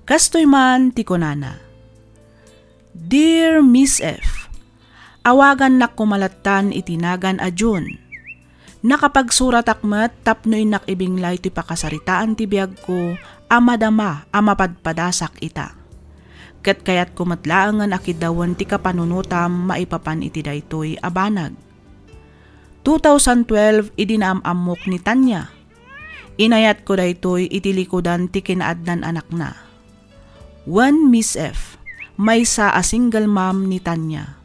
Kastoy man ti kunana. Dear Miss F, awagan nak kumalatan iti nagan a June. Nakapagsurat akmet tapno inak ibinglay ti pakasaritaan ti biag ko amadama amapadpadasak ita. Ket kayat kumatlaangan akidawan ti kapanunutam maipapan iti daytoy abanag. 2012 idinaamamok ni Tanya. Inayat ko daytoy iti likodan ti kinaadnan anak na. One Miss F, maysa a single mom ni Tanya.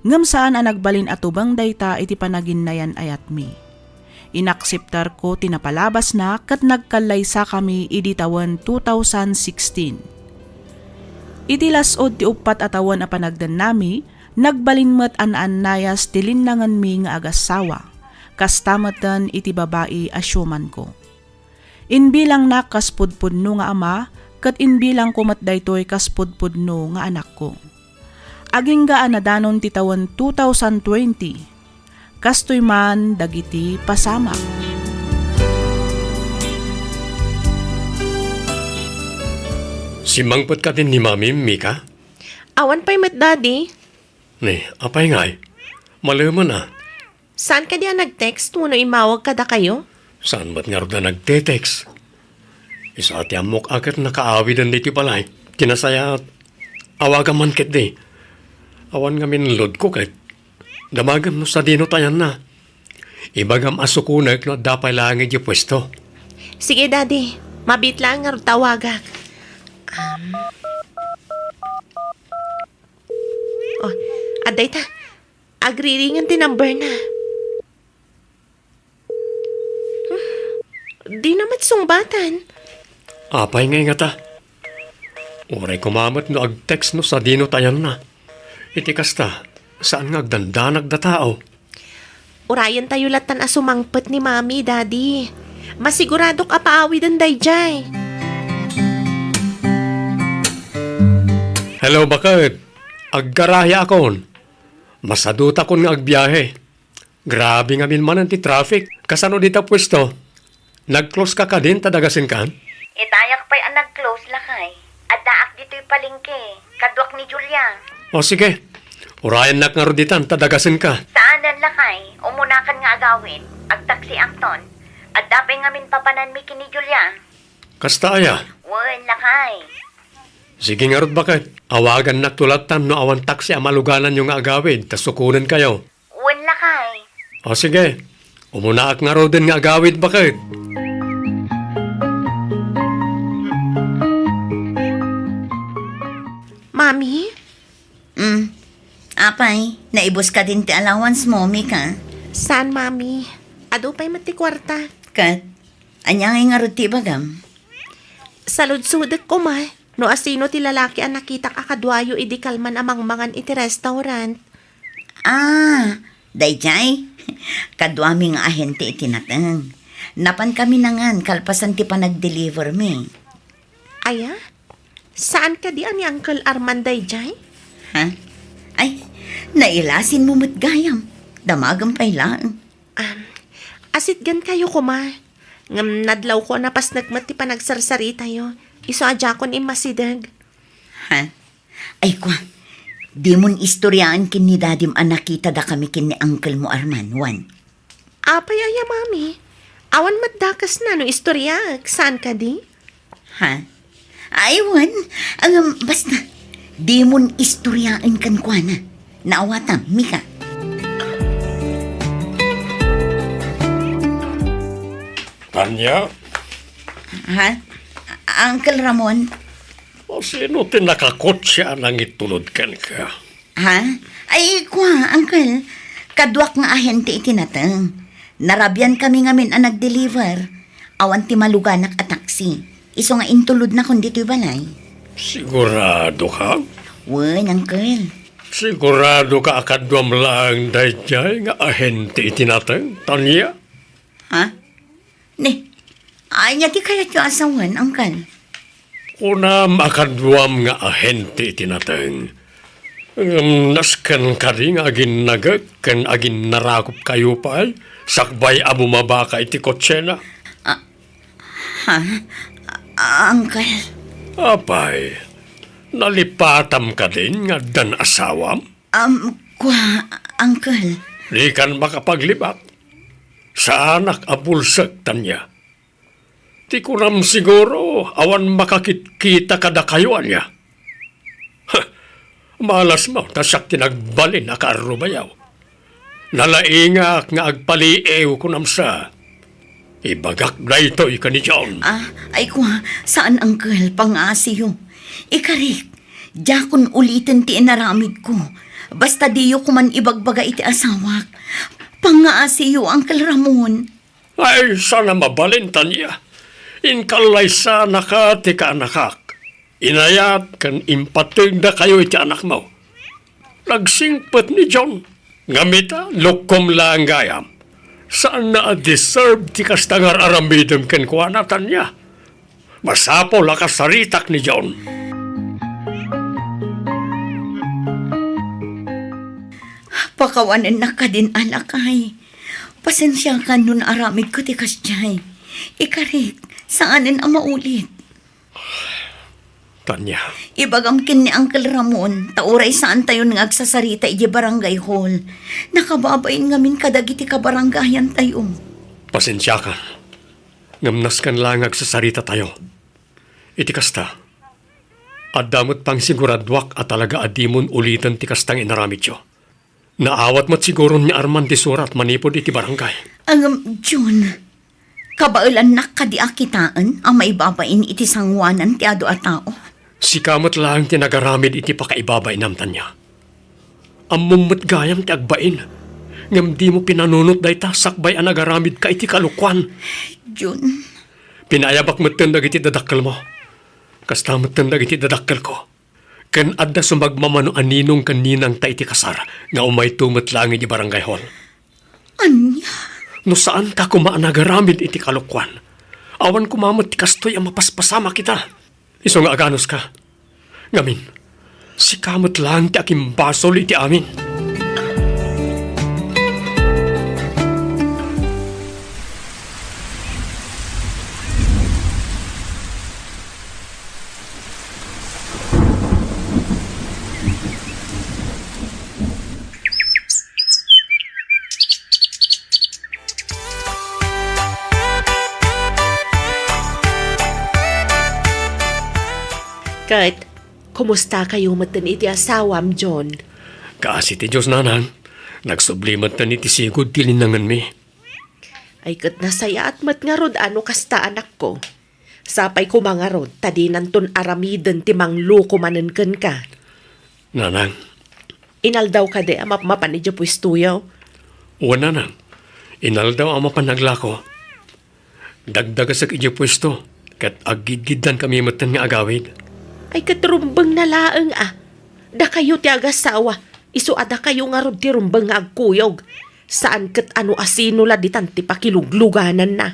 Ngem saan a nagbalin atubang dayta iti panaginnayan ayat mi. Inakseptar ko tinapalabas na ket nagkalaysa kami idi tawen 2016. Iti lasod ti upat atawan a panagdan nami, nagbalinmet an-annayas ti linnangan mi nga agasawa, kastamatan iti babae asyuman ko. Inbilang na kaspudpudno nga ama, kat inbilang kumat daytoy kaspudpudno nga anak ko. Aging gaan na danon ti tawen 2020, kastoy man dagiti pasamak. Simangpot ka din ni Mami, Mika? Awan pa'y met, Daddy. Ni, apay ngay. Malaman na. Saan ka diyan nag-text no imawag kada kayo? Saan ba't nga rin na nagte-text? Isa ati amok akat nakaawidan diti balay. Kinasaya awagan man ket di. Awan nga minlod ko ket. Damagam no sa dino tayan na. Ibagam asukunak no dapay langit yung pwesto. Sige, Daddy. Mabit lang nga tawagak. Oh, aday ta. Agriringan ti number na. Di naman sungbatan. Apay ngay nga ta. Uray kumamat no ag-text no sa dino tayan na. Iti kasta, saan nga agdandanag da tao? Urayan tayo latan asumangpet ni Mami, Daddy. Masigurado ka paawi dan dayjay. Hello, bakit? Aggarahya akon. Masaduta kon nga agbiyahe. Grabe nga minmanan ti traffic. Kasano dita pwesto? Nag-close ka din, tadagasin kan? Itayak pa'y ang nag-close lakay. Adaak dito'y palingke. Kadwak ni Julia. O sige, urayan nak nga roditan, tadagasin ka. Saanan lakay? Umunakan nga agawin. Agtaksi akton. Adapay nga min papanan mi kini Julia. Kasta aya. Wen lakay. Sige nga rod bakit? Awagan nak tulatan no awan taksi amaluganan yung agawid, tasukunan kayo. Wen lakay. O sige, umunaak nga rodin nga agawid bakit? Mami? Apay, naibos ka din ti allowance mo, Mika. Saan, Mami? Ado pa'y mati kwarta. Kat, anyangay nga ruti bagam. Salud-sudak ko, ma. No asino ti lalaki ang nakita kakadwayo idi kalman amang mangan iti restaurant. Ah, dayjay. Kadwaming ahente itinatang. Napan kami nangan kalpasan ti panag-deliver mi. Aya? Saan ka di ani Uncle Armand dayjay? Ha? Ay, nailasin mo matgayam. Damagam pa'y lang. Asit gan kayo ko, ma. Ngam nadlaw ko na pas nagmati pa nagsarsari tayo. Iso adya kon imasidag. Ha? Ay kwa, di mon istoryaan kin ni dadim ang nakita da kami kin ni Uncle mo Arman, Juan. Apay aya, Mami. Awan matdakas na no istorya. Saan ka di? Ha? Ay, Juan, basta, di mon istoryaan kan kwa na. Naawatam, Mika. Tanya, Ha? Uncle Ramon? o sino tinakakotsa nang itulod kan ka? Ha? Ay, kwa, Uncle. Kadwak nga ahente itinatang. Narabyan kami ngamin ang nag-deliver. Awan ti maluganak at taksi. Iso nga intulod na kundi to'y balay. Sigurado ka? Wen, Uncle. Sigurado ka akadwam lang dayjay nga ahente itinatang, Tanya? Ha? Ne, ay niya ti kayat yung asawan, Uncle. Kunam akadwam nga ahente itinatang. Naskan ka rin agin nagag, kan agin narakop kayo pa ay, sakbay amo mabaka iti kotsena. Ha? Uncle. Apay, nalipatam ka din nga dan asawam? Kwa, Uncle. Di kan makapaglibat. Sa anak abulsag, Tanya. Ti kuram siguro, awan makakita kada kayo niya. Malas mo, tasak tinagbalin na kaarubayaw. Nalaingak nga agpaliew ko namsa. Ibagak na ito ikani John. Ay kwa, saan, Uncle? Pang-asiyo. Ikarik, jakon ulitin ti inaramid ko. Basta diyo kuman ibagbaga iti asawak. Pang-asiyo, Uncle Ramon. Ay, sana mabalin, Tanya. Inkalay sana ka, tika anakak. Inayat kan impating na kayo iti anak mo. Nagsingpet ni John. Ngamita, lokom lang gayam. Saan na deserve ti kastangar aramidem ken kuanatan niya? Masapo lakas saritak ni John. Pakawanan na ka din, anak ay. Pasensya ka nun aramid ko ti kasyay. Ikarik, saanin ang maulit? Tanya, Ibagamkin ni Uncle Ramon, tauray saan tayo nga agsasarita iji barangay hall. Nakababain ngamin kadagiti ka baranggayan tayo. pasensya ka. Ngamnas kan lang agsasarita tayo. Iti kasta. Adamot pang siguradwak at talaga adimon ulitan ti kastang inaramid yo. Naawat mo't siguro ni Arman ti surat manipod iti barangay. John, kabailan na kadi akitaan ang maibabain iti sangwanan ti ado a tao. Si kamot lang tinagaramid iti pakaibabay namtan niya. Amumot gayam ti agbain. Ngam di mo pinanunot day ta sakbay ang nagaramid ka iti kalukwan. John, Pinayabak mo't iti dadakkel mo. Kasta mo't iti dadakkel ko. Ken adda sumagmamano aninong kaninang ta iti kasar nga umay tumot lang iti barangay hall. anya? No saan ta kumaan nagaramid iti kalukwan? Awan kumamot ti kastoy ang mapaspasama kita. Iso nga aganos ka. Ngamin, si kamot lang ti akimbasol iti amin. Kurt, kumusta kayo matan iti asawam, John? Kaasi ti Diyos nanan, nagsublimat na ni ti sigod tilinangan mi. Ay kat nasaya at matngarod ano kasta anak ko. Sapay ko mangarod, tadinan ton aramiden ti mangluko manenken ka. Nanang, Inaldaw ka de amap mapanidyo puistuyaw. uwan nanang, inaldaw ang mapanaglako. Dagdagas ak iti pwesto, kat agidgidan kami matan nga agawid. Ay katrumbang na laeng Da kayo ti agasawa, iso ada kayo nga rod ti rumbang nga agkuyog. Saan kat ano asino la ditan ti pakilugluganan na.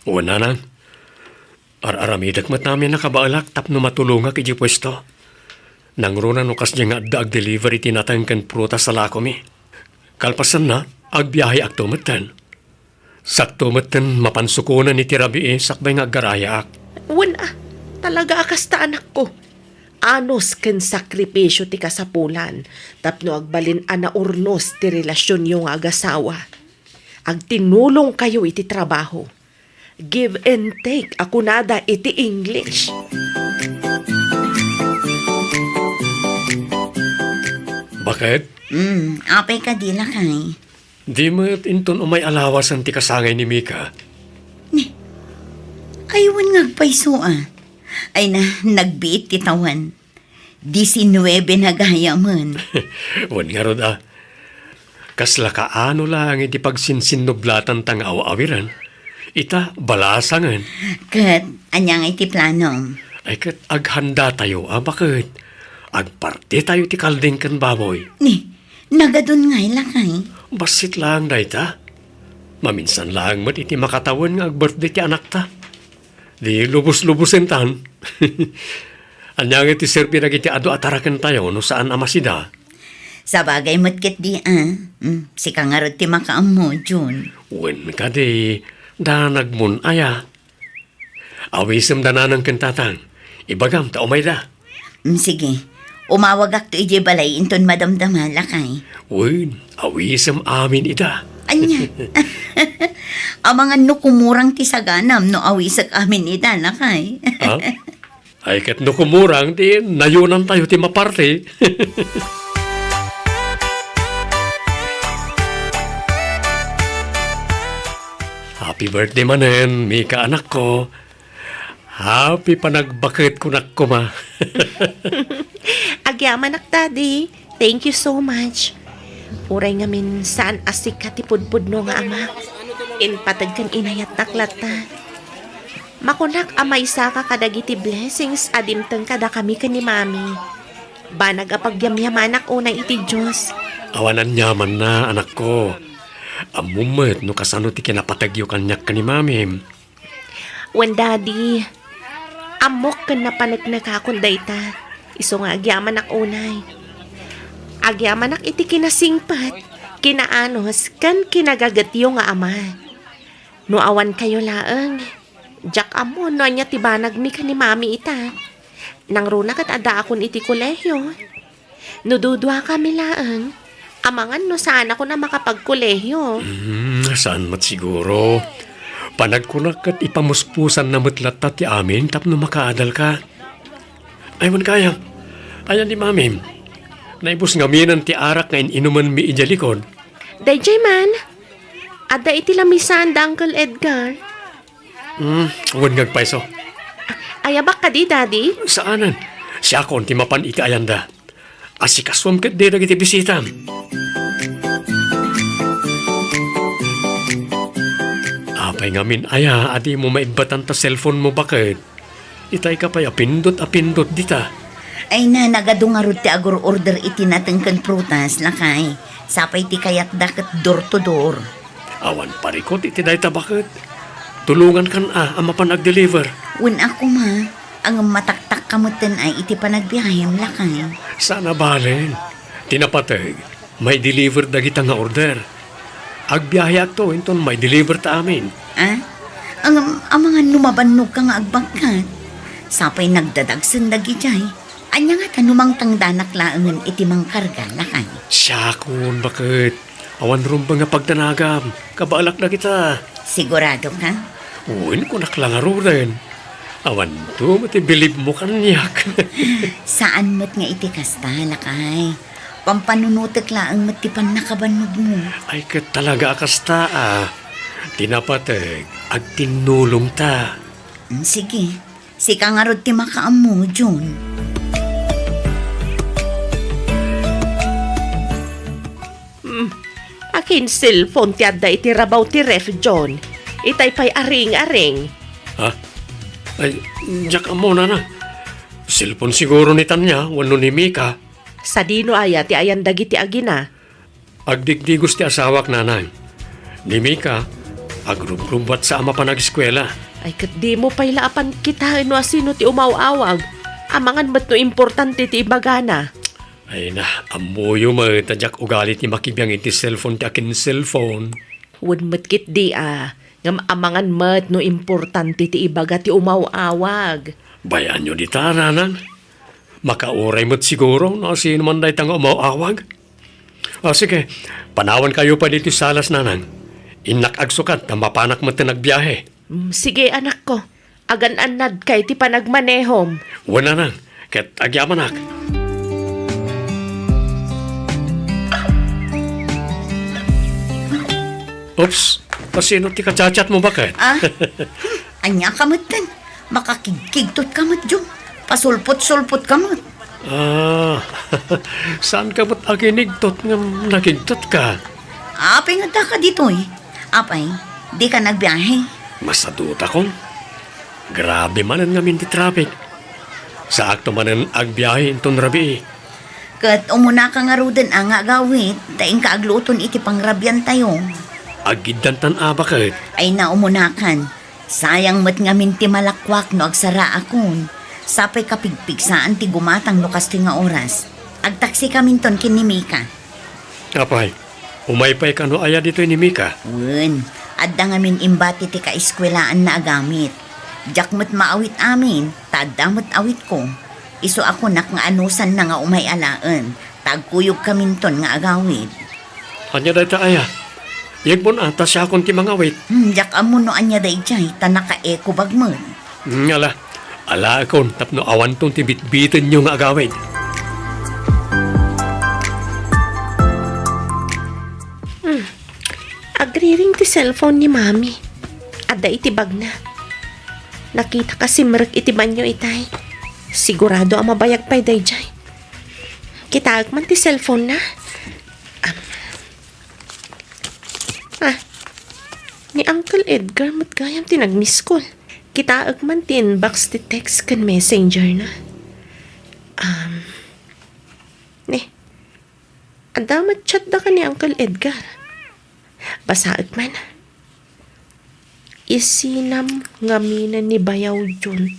Uwan nanang, aramidak mat namin nakabaalak tapno matulungak iti pwesto. Nang runa no kas nga daag delivery tinatangkan prutas sa lako mi. Kalpasan na, agbiyahe ak tumatan. Sakto matan mapansukunan ni tirabi sakbay nga garaya ak. Wan talaga akasta anak ko. Anos ken sakripisyo ti kasapulan, tapno agbalin ana urnos ti relasyon yung agasawa. Agtinulong kayo iti trabaho. Give and take ako nada iti English. Bakit? Apay ka di na kay. Di mo inton umay alawasan ti kasangay ni Mika. Ni, Aywan ngagpaiso Ay na, nagbiit kitawan. 19 na gaya man. Wan nga rod Kasla kaano lang iti pagsinsinublatan tang awawiran. Ita balasangan. Kat, anyang iti planom. Ay kat aghanda tayo bakit? Agparte tayo ti kalding kan baboy. Ni, nagadun ngay lakay. Basit lang da ita. Maminsan lang mat iti makatawan nga ag-birthday ti anak ta. Di lubos-lubusin tan. Anyang iti serpi na iti ado atarakan tayo no saan amasida. Sa bagay matkit di si kangarod ti makaam mo, Jun. Wen ka di, danagmun aya. Awisem dananang kentatang. Ibagam ta umay da. Sige, umawag ak to ije balay inton madamdama lakay. Wen, awisem amin ida. Anya, amangan no kumurang ti saganam no awisak amin ida lakay. Ha? Ay kat no kumurang di nayunan tayo ti maparte. Happy birthday manen, Mika anak ko. Happy panagbakit ko nak ko ma. Agyaman ak, Daddy. Thank you so much. Uray ngamin saan asik ka ti pudpud no nga ama. Inpatag kan inayat taklata. Makunak amay sa ka kadagiti blessings adimteng kada kami ka ni Mami. Banag apagyamyamanak unay iti Diyos. Awanan nyaman na anak ko. Amumet no kasano ti kinapatagyo kanyak ka ni Mami. When Daddy, amok ka na panagnakakon dayta. Iso nga agyaman ak unay. Agyaman ak iti kinasingpat. Kinaanos kan kinagagatyo nga ama. No awan kayo laeng. Jack amo no anya tibanag mi ka ni Mami ita. Nang runa kat ada akon iti kolehyo. No dudwa kami laeng. Amangan no saan ako na makapagkolehyo. Saan mat siguro? Panagkunak kat ipamuspusan na matlata ti amin tapno makaadal ka. Aywan kaya. Ayan di Mami. Naibus ngaminan ti arak nga inuman mi ijalikod. Dayjay man. Ada iti lamisan da Uncle Edgar. Huwag ngagpaiso. Ayabak ka di, Daddy? Saanan? Siya kon ti mapan iti ayanda. Asikaswam kat di nagiti bisita. Apay ngamin aya, adi mo maibatan ta cellphone mo bakit? Itay ka pa'y apindot dita. Ay na, nagadungarod ti agor order iti natengkan prutas lakay. Sapay ti kayat dakat door to door. Awan parikot iti dayta bakit? Tulungan kan ang mapanag-deliver. Wen ako ma, ang mataktak kamutan ay iti panagbiayam lakay. Sana balen. Tinapatag, may deliver dagita nga order. Agbiyahe akto, inton may deliver ta amin. Ang mga numabanog ka nga agbangkat. Sapay nagdadagsan dagijay. Anya nga tanumang tangdanak laangan iti mang karga lakay. Siya kun, bakit? Awan rum ba nga pagdanagam? Kabalak na kita. Sigurado ka? Uwin ko naklangaro rin. Awan to, matibilib mo kanyak. Saan mat nga iti kasta lakay? Pampanunutek laang matipan nakabanog mo. Ay kat talaga akasta Tinapatag, ag tinulong ta. Sige, si kangarod ti makaam mo, Jun. Akin cellphone ti adda iti rabaw ti ref, John. Itay pa'y aring-aring. Ha? Ay, jak mo na. Cellphone siguro ni Tanya, wano ni Mika. Sa dino aya ti ayan dagiti agina. Agdigdigos ti asawak nanay. Ni Mika, agrubrubat sa ama pa nag-eskwela. Ay kat di mo pa'y laapan kita no asino ti umawawag. Amangan ba't no importante ti ibagana. Ay na, amoyo mo, tadyak ugali ti makibiyang iti cellphone ti akin cellphone. Wad matkit di ngam amangan mat no importante ti ibaga ti umawawag. Bayan nyo di taranan. Makauray mo't siguro na sino man dahi tang umawawag. Sige, panawan kayo pa dito salas nanan. Inak agsukat na mapanak mo tinagbiyahe. Sige anak ko, agan-anad kay ti panagmanehom. Wala na, ket agyaman ak. Oops, pasino ti kachat mo bakit? Anya kamatan, makakigkigtot kamat jo. Pasulpot-sulpot kamat. Ah, saan ka ba't aginigtot nga nakigtot ka? Apay nga ka dito eh. Apay, di ka nagbiyahe. Masaduta ko. Grabe man ang ngamin di traffic. Sa akto man ang agbiyahe inton rabi. Kat umuna ka nga rudan ang agawit, daing kaagluton iti pangrabyan tayo. Agidan tan abakit. Ay naumunakan. Sayang mat ngamin ti malakwak no agsara akon. Sapay kapigpigsaan ti gumatang lukas ti nga oras. Agtaksi kamin ton kin ni Mika. Apay, umaypay ka no aya dito ni Mika. Wen, adda ngamin imbati ti kaeskwelaan na agamit. Jakmat maawit amin, tadamot awit ko. Iso ako nak nga anusan na nga umay alaan. Tagkuyog kamin ton nga agawit. Anya dahi ta aya. Yegbon ata siya akong ti mga wait. Jak amo no anya day jay, tanaka eko bagman. Ngala, ala akon tapno awan tong ti bitbitin nyo nga agawid. Agriring ti cellphone ni Mami. Ada itibag na. Nakita kasi merek iti banyo itay. Sigurado ang mabayag pa'y dayjay. Kitaag man ti cellphone na. Ni Uncle Edgar matgayam ti nag-miss call. Kitaag man ti inbox ti text kan messenger na. Adamat chat da ka ni Uncle Edgar. Basaag man. Isinam ngaminan ni Bayaw Jun.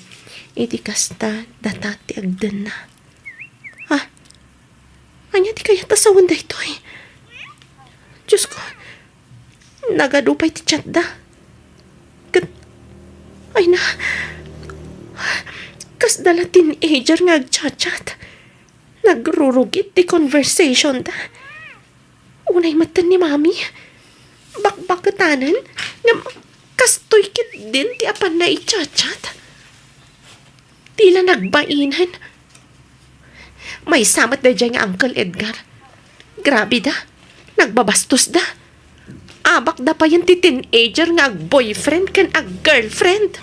Iti kasta datati agdan na. Anya ti kaya tasawan da ito eh. Diyos ko. Nagadupay ti chat da. Ay na. Kas dala teenager nga agchat-chat. Nagrurugit ti conversation da. Unay matan ni Mami. Bakbakatanan. Nga kastoy kit din ti apan na i-chat-chat. Tila nagbainan. May samat da dyan nga Uncle Edgar. Grabe da. Nagbabastos da. Abak da pa yan ti teenager nga ag-boyfriend kan ag-girlfriend.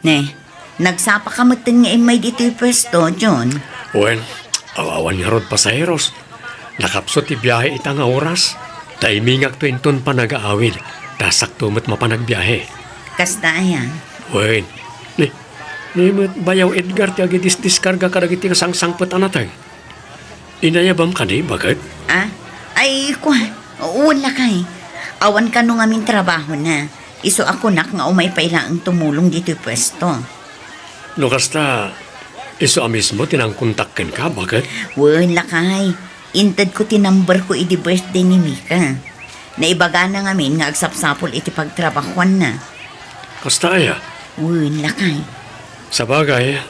Ne, nagsapa ka matan nga imay dito yung pwesto, John. Wen, awawan nga rod pasaheros. Nakapso ti biyahe ita nga oras. Taimingak to inton pa nag-aawid. Tasak tumot mapanagbiyahe. Kasta ayan. Wen, ni Bayaw Edgar ti agidis-diskarga karagiti kasangsangpot anatay. Inayabam ka ni, bakit? Ay, wala kay. Awan ka nung aming trabaho na. Iso ako nak nga umay pailaang tumulong dito yung pwesto. No kasta, iso mismo tinangkontakken ka, bakit? Wala kay. Intad ko tinumber ko iti birthday ni Mika. Naibaga na ngamin nga agsapsapol iti pagtrabahuan na. Kasta aya? Wala kay. Sa bagay,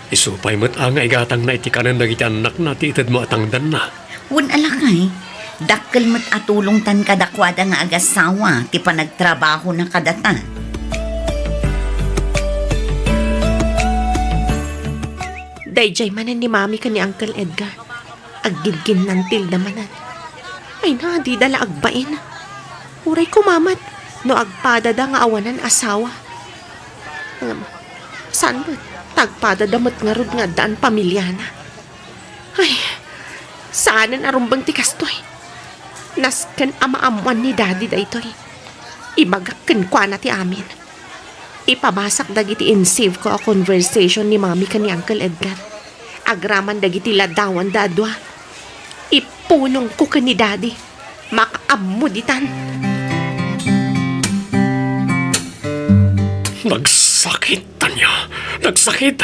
isupay mo't nga igatang na itikanan na iti anak na ti itad mo atangdan na. Wala kay. Dakkel mo't atulong tan kadakwada nga agasawa ti panagtrabaho na kadata. Dayjay manan ni Mami ka ni Uncle Edgar. Aggilgin ng tilda manan. Ay na, di dala agbain. Uray kumamat, no agpadada nga awanan asawa. Saan ba? Tagpadadamot nga rod nga daan pamilya na. Ay, saanan arumbang tikastoy. Nasken amaamuan ni Daddy daytoy. Ibagakken kwa na ti amin. Ipabasak dagiti in-save ko a conversation ni Mami ka ni Uncle Edgar. Agraman dagiti ladawan dadwa. Ipunong ko ka ni Daddy. Makaamuditan. Nagsakit, Tanya. Nagsakit.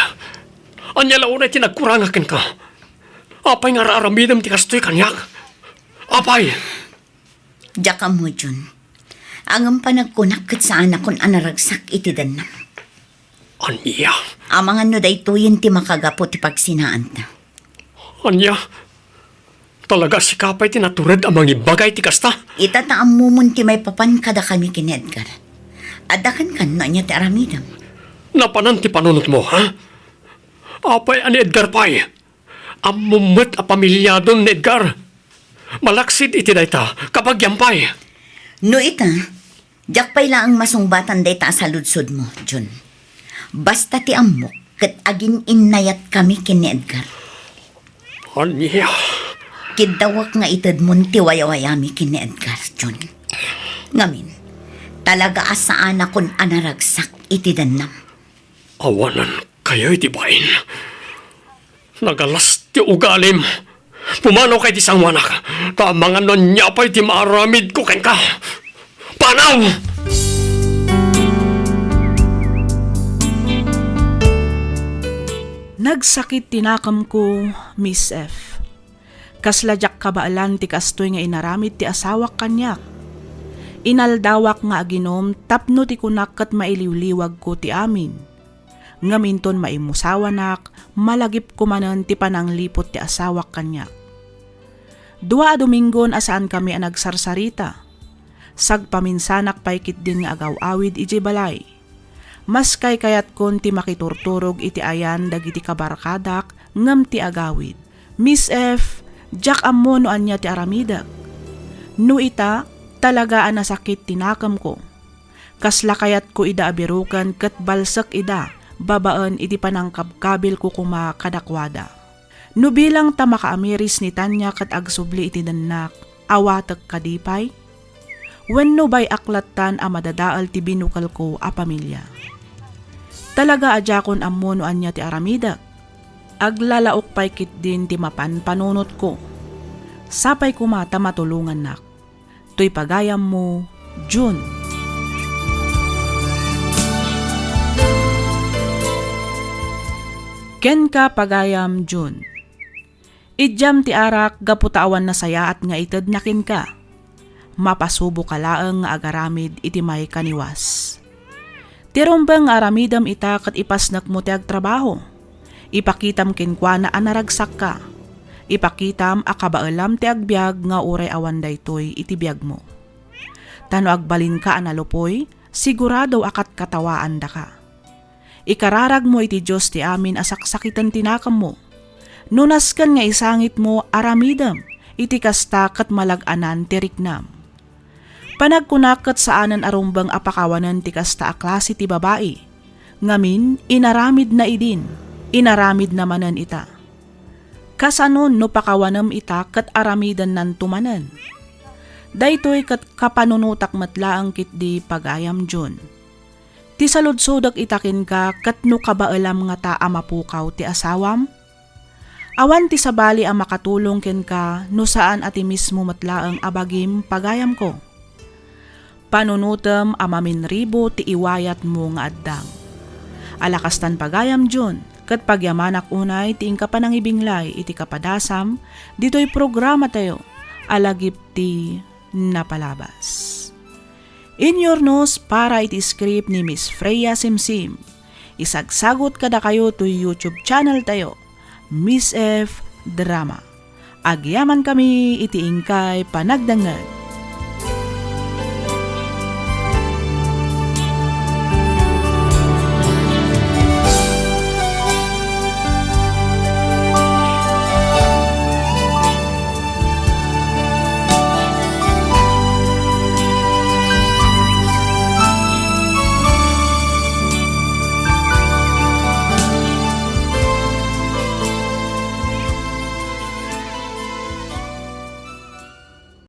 Anya launay tinagkurangakin ka. Apay nga raaramidam ti kastoy kanyak. Apay! Diyaka mo, Jun. Ang panagkunak kat saan akong anaragsak iti danam. Anya? Amang ano dayto yun ti makagapo ti pagsinaan ta. Anya? Talaga si Kapay tinatured amang ibagay ti kasta? Itataam mo munti may papan kada kami kin Edgar. Adakan kan na niya ti aramidam. Napanan ti panunot mo, ha? Apay ani Edgar Pay. Amumot a pamilyadon ni Edgar. Malaksid iti dayta kapag yampay. No ita, jak pay lang ang masungbatan dayta sa ludsod mo, Jun. Basta ti amok, kat agin innayat kami kini Edgar. Anya, Kidawak nga itad mo ti wayawayami kini Edgar, Jun. Ngamin, talaga asaan akong anaragsak iti danam. awanan kayo iti bain. Nagalas ti ugalim. Pumanaw kay ti sangwanak. Tamangan nun niya pa'y ti maaramid ko ken ka. Panaw! Nagsakit tinakam ko, Miss F. Kasladyak kabaalan ti kastoy nga inaramid ti asawak kanyak. Inaldawak nga aginom tapno ti kunak kat mailiwliwag ko ti amin. Ngaminton maimusawanak, malagip kumanan ti pananglipot ti asawak kanyak. Dua a Domingon asaan kami ang nagsarsarita. Sagpaminsanak paikit din nga agaw-awid iti balay. Mas kay kayat kon ti makiturturog iti ayan dagiti kabarkadak ngem ti agawid. Miss F, jak ammo no anya ti aramidak. No ita, talaga ang nasakit tinakam ko. Kasla kayat ko ida abirukan kat balsak ida, babaan iti panangkabkabil ko kumakadakwada. No bilang ta makaamiris ni Tanya kat agsubli iti dannak, awatek kadipay. Wenno bay aklatan a madadaal ti binukal ko a pamilya. Talaga adjakon ammo no anya ti aramidak. Aglalaok pay kit din ti mapan panunot ko. Sapay kumata matulungan nak. To'y pagayam mo, June. Ken ka pagayam, June. Idyam ti arak gaputawan na sayaat nga ited nakin ka. Mapasubo ka laeng nga agaramid iti may kaniwas. Tirombang aramidam ita kat ipasnak mo ti agtrabaho. Ipakitam kinkwa na anaragsak ka. Ipakitam akabaalam ti agbyag nga uray awan daytoy iti biyag mo. Tano agbalin ka analopoy, sigurado akat katawaan da ka. Ikararag mo iti Diyos ti amin asaksakitan tinakam mo. Nunaskan nga isangit mo aramidam, iti kasta kat malaganan ti riknam. Panagkunakat saanan arumbang apakawanan ti kasta a klase ti babae. Ngamin, inaramid na idin, inaramid namanan ita. Kasanon no pakawanam ita kat aramidan nan tumanan. Daytoy kat kapanunutak matlaang kit di pagayam Jun. Ti saludsodak itakin ka kat no kabaalam nga ta amapukaw ti asawam. Awan ti sabali ang makatulong ken ka no saan ati mismo matlaang abagim pagayam ko. Panunutem amaminribo ti iwayat mo nga addang. Alakastan pagayam Jun. Kat pagyamanak unay, tiing ka pa nang ibinglay, iti kapadasam, dito'y programa tayo, alagip ti napalabas. In your nose, para iti script ni Miss Freya Simsim. Isagsagot kada kayo to YouTube channel tayo, Miss F Drama. Agyaman kami iti ingkay panagdangag.